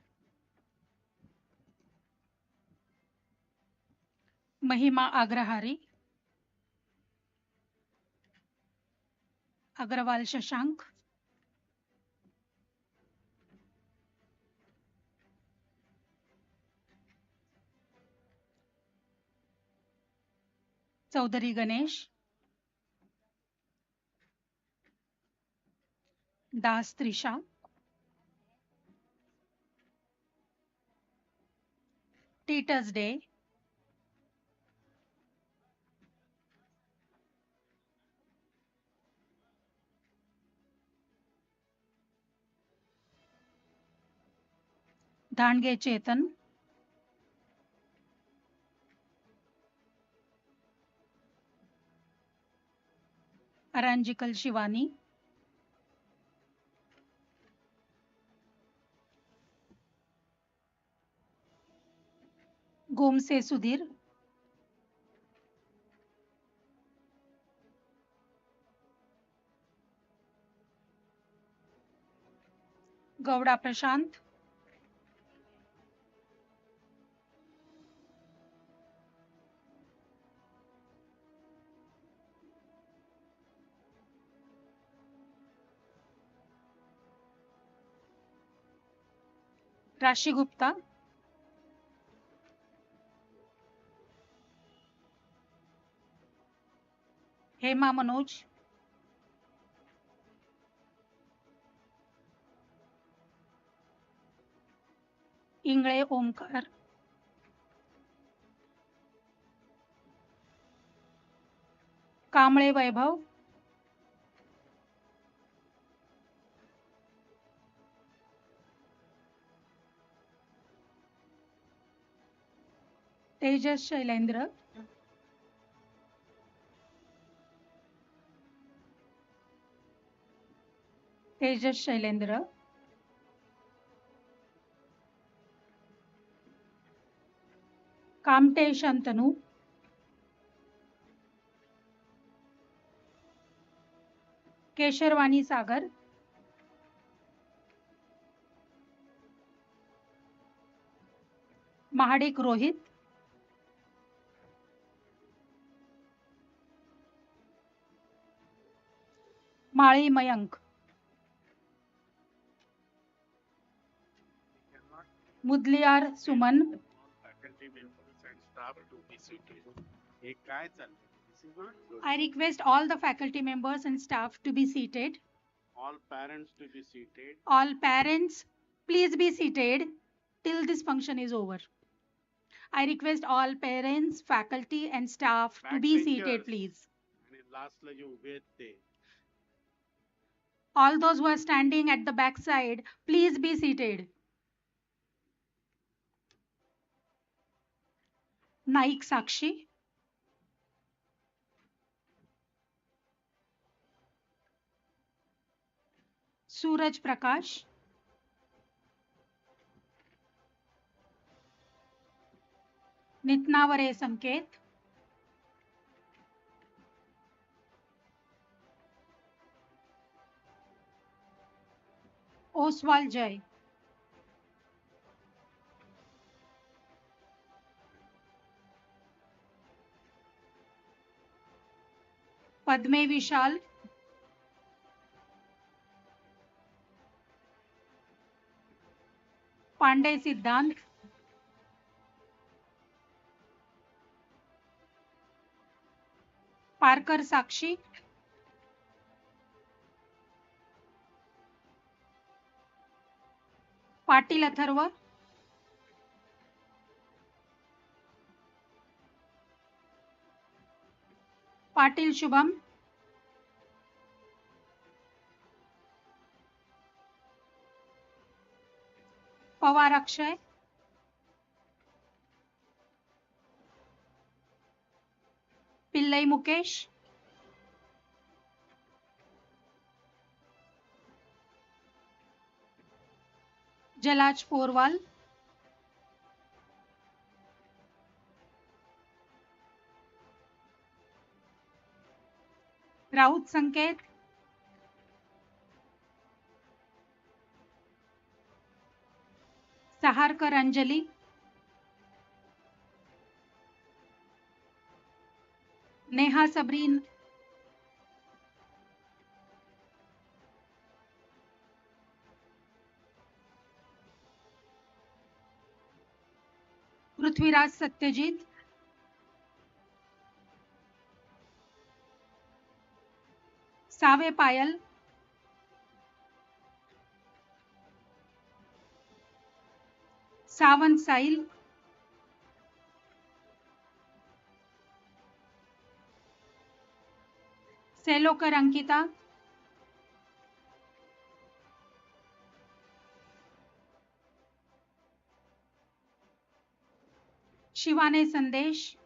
Mahima Agrahari, Agrawal Shashank, Chaudhary Ganesh, Das Trisha, Teachers Day, Dhange Chetan, Aranjikal Shivani, Gomse Sudhir, Gowda Prashant, Rashi Gupta, Hema Manoj, Ingre Omkar, Kamle Vaibhav, Tejas Shailendra, Tejas Shailendra, Kamte Shantanu, Kesharwani Sagar, Mahadik Rohit, Mali Mayank, Mudaliar Suman, Faculty members and staff to be seated. हे काय चाललंय? This is not good. I request all the faculty members and staff to be seated. All parents to be seated. All parents, please be seated till this function is over. I request all parents, faculty and staff to be seated, Backbenchers. please. आणि लास्टला जे उभे आहेत ते. All those who are standing at the back side, please be seated. Naik Sakshi, Suraj Prakash, Nitnavare Sanket, Oswal Jai, Padme Vishal, Pandey Siddhant, Parkar Sakshi, Patil Atharva, Patil Shubham, Pawar Akshay, Pillai Mukesh, Jalaj Porwal, Raut Sanket, Saharkar Anjali, Neha Sabreen, Prithviraj Satyajit, Save Payal, Savant Sail, Selokar Ankita, Shivane Sandesh,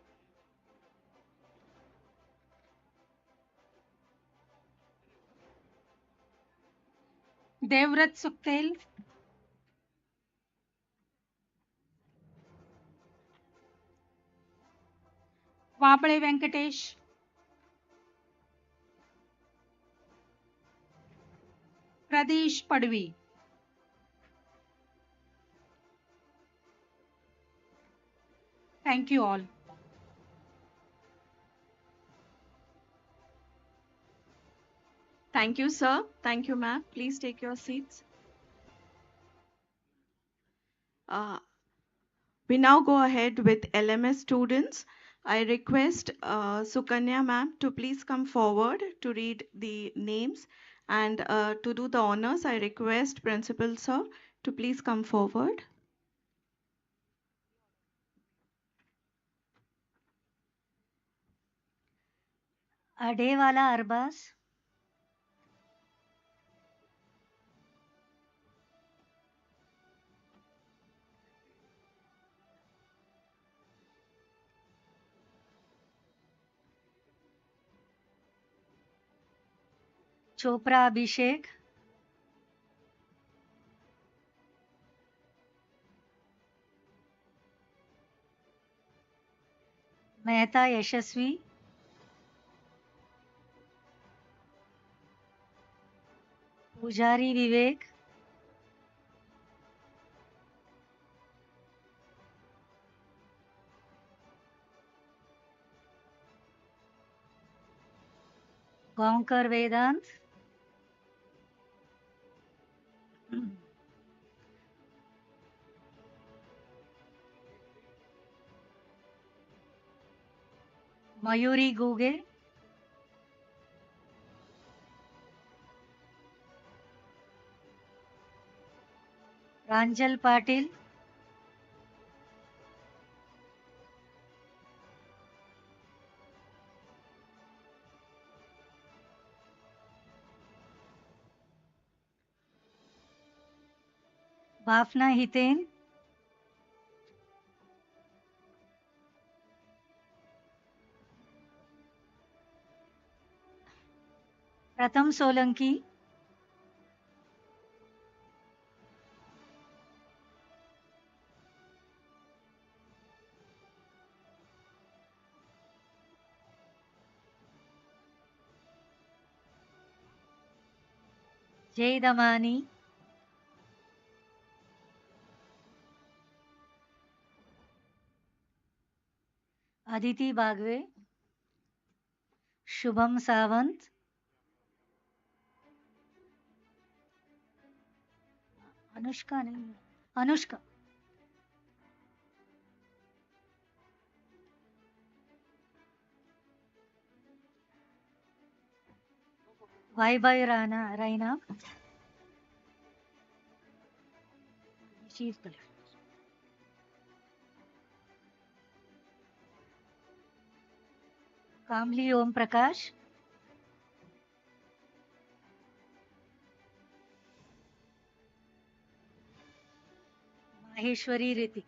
Devrat Suktel, Vabale Venkatesh, Pradesh Padvi. Thank you all. Thank you, sir. Thank you, ma'am. Please take your seats. We now go ahead with LMS students. I request Sukanya ma'am to please come forward to read the names, and to do the honors, I request Principal sir to please come forward. Adewala Arbas, Chopra Abhishek, Mehta Yashasvi, Pujari Vivek, Gaonkar Vedant, Mayuri Guge, Ranjal Patil, Bafna Hiten, Pratham Solanki, Jay Damani, Aditi Bagwe, Shubham Savant, Anushka नहीं है, Anushka, Vai Rana, Raina, she is correct. Kamli Om Prakash, Maheshwari Ritik.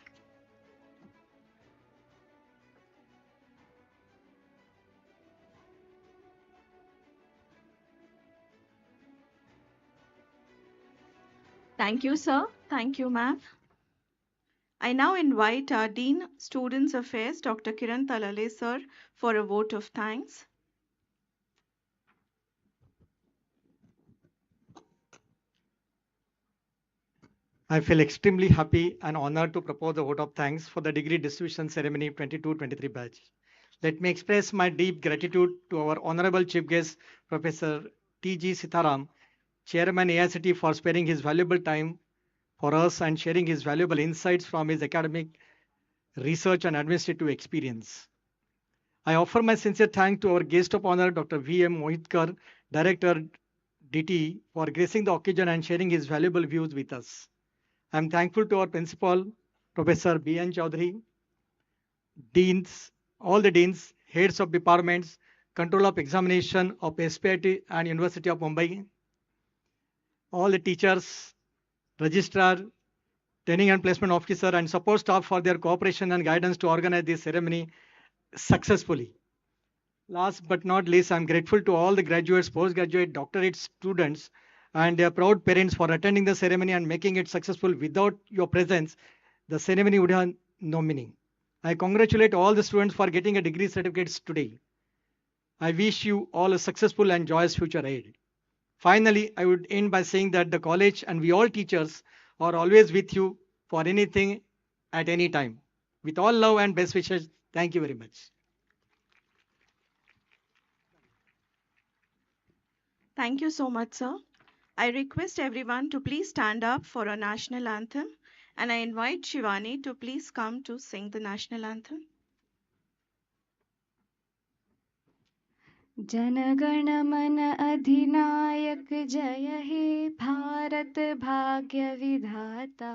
Thank you, sir. Thank you, ma'am. I now invite our Dean Students Affairs, Dr. Kiran Talale, sir, for a vote of thanks. I feel extremely happy and honored to propose a vote of thanks for the degree distribution ceremony 22-23 batch. Let me express my deep gratitude to our honorable chief guest, Professor T.G. Sitaram, Chairman AICT, for sparing his valuable time for us and sharing his valuable insights from his academic, research, and administrative experience. I offer my sincere thanks to our guest of honor, Dr. V.M. Mohitkar, Director, DT, for gracing the occasion and sharing his valuable views with us. I am thankful to our principal, Professor B.N. Chaudhary, deans, all the deans, heads of departments, control of examination of S.P.I.T and University of Mumbai, all the teachers, registrar, training and placement officer, and support staff for their cooperation and guidance to organize this ceremony successfully. Last but not least, I'm grateful to all the graduates, postgraduate, doctorate students, and their proud parents for attending the ceremony and making it successful. Without your presence, the ceremony would have no meaning. I congratulate all the students for getting a degree certificates today. I wish you all a successful and joyous future ahead. Finally, I would end by saying that the college and we all teachers are always with you for anything at any time. With all love and best wishes, thank you very much. Thank you so much, sir. I request everyone to please stand up for a national anthem, and I invite Shivani to please come to sing the national anthem. जनगण मन अधिनायक जय हे भारत भाग्य विधाता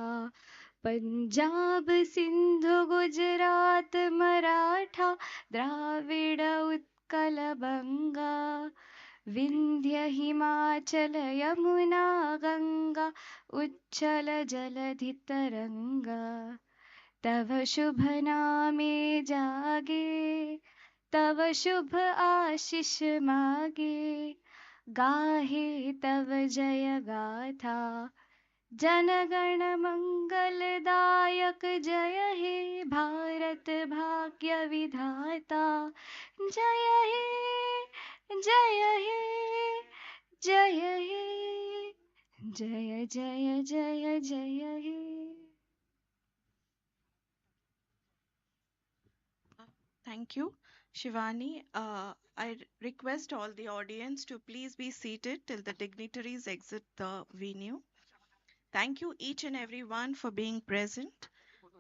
पंजाब सिंधु गुजरात मराठा द्राविड उत्कल बंगा विंध्य हिमाचल यमुना गंगा उच्चल जलधि तरंगा तव शुभ नामे जागे तव शुभ आशीष मागे गाहे तव जय गाथा जनगण मंगलदायक जय हे भारत भाग्य विधाता जय हे जय हे जय हे जय जय जय जय हे. Thank you. Shivani, I request all the audience to please be seated till the dignitaries exit the venue. Thank you each and everyone for being present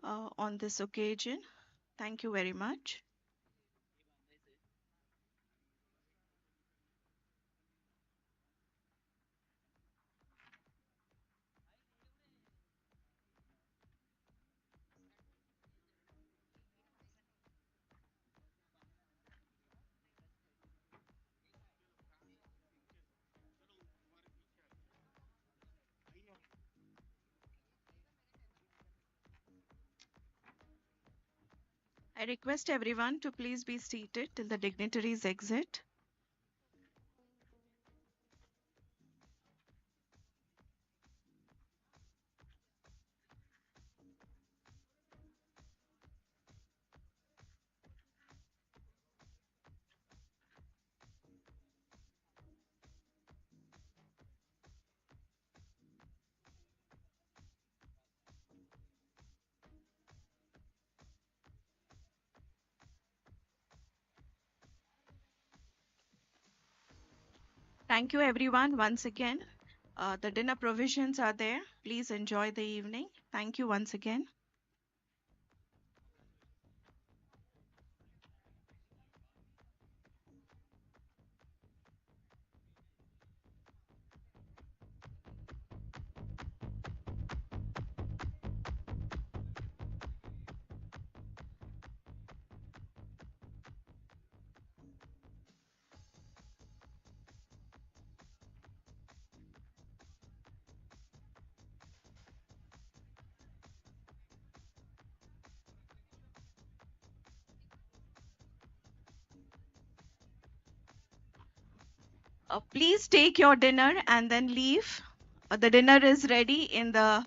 on this occasion. Thank you very much. I request everyone to please be seated till the dignitaries exit. Thank you everyone once again. The dinner provisions are there. Please enjoy the evening. Thank you once again. Please take your dinner and then leave. The dinner is ready in the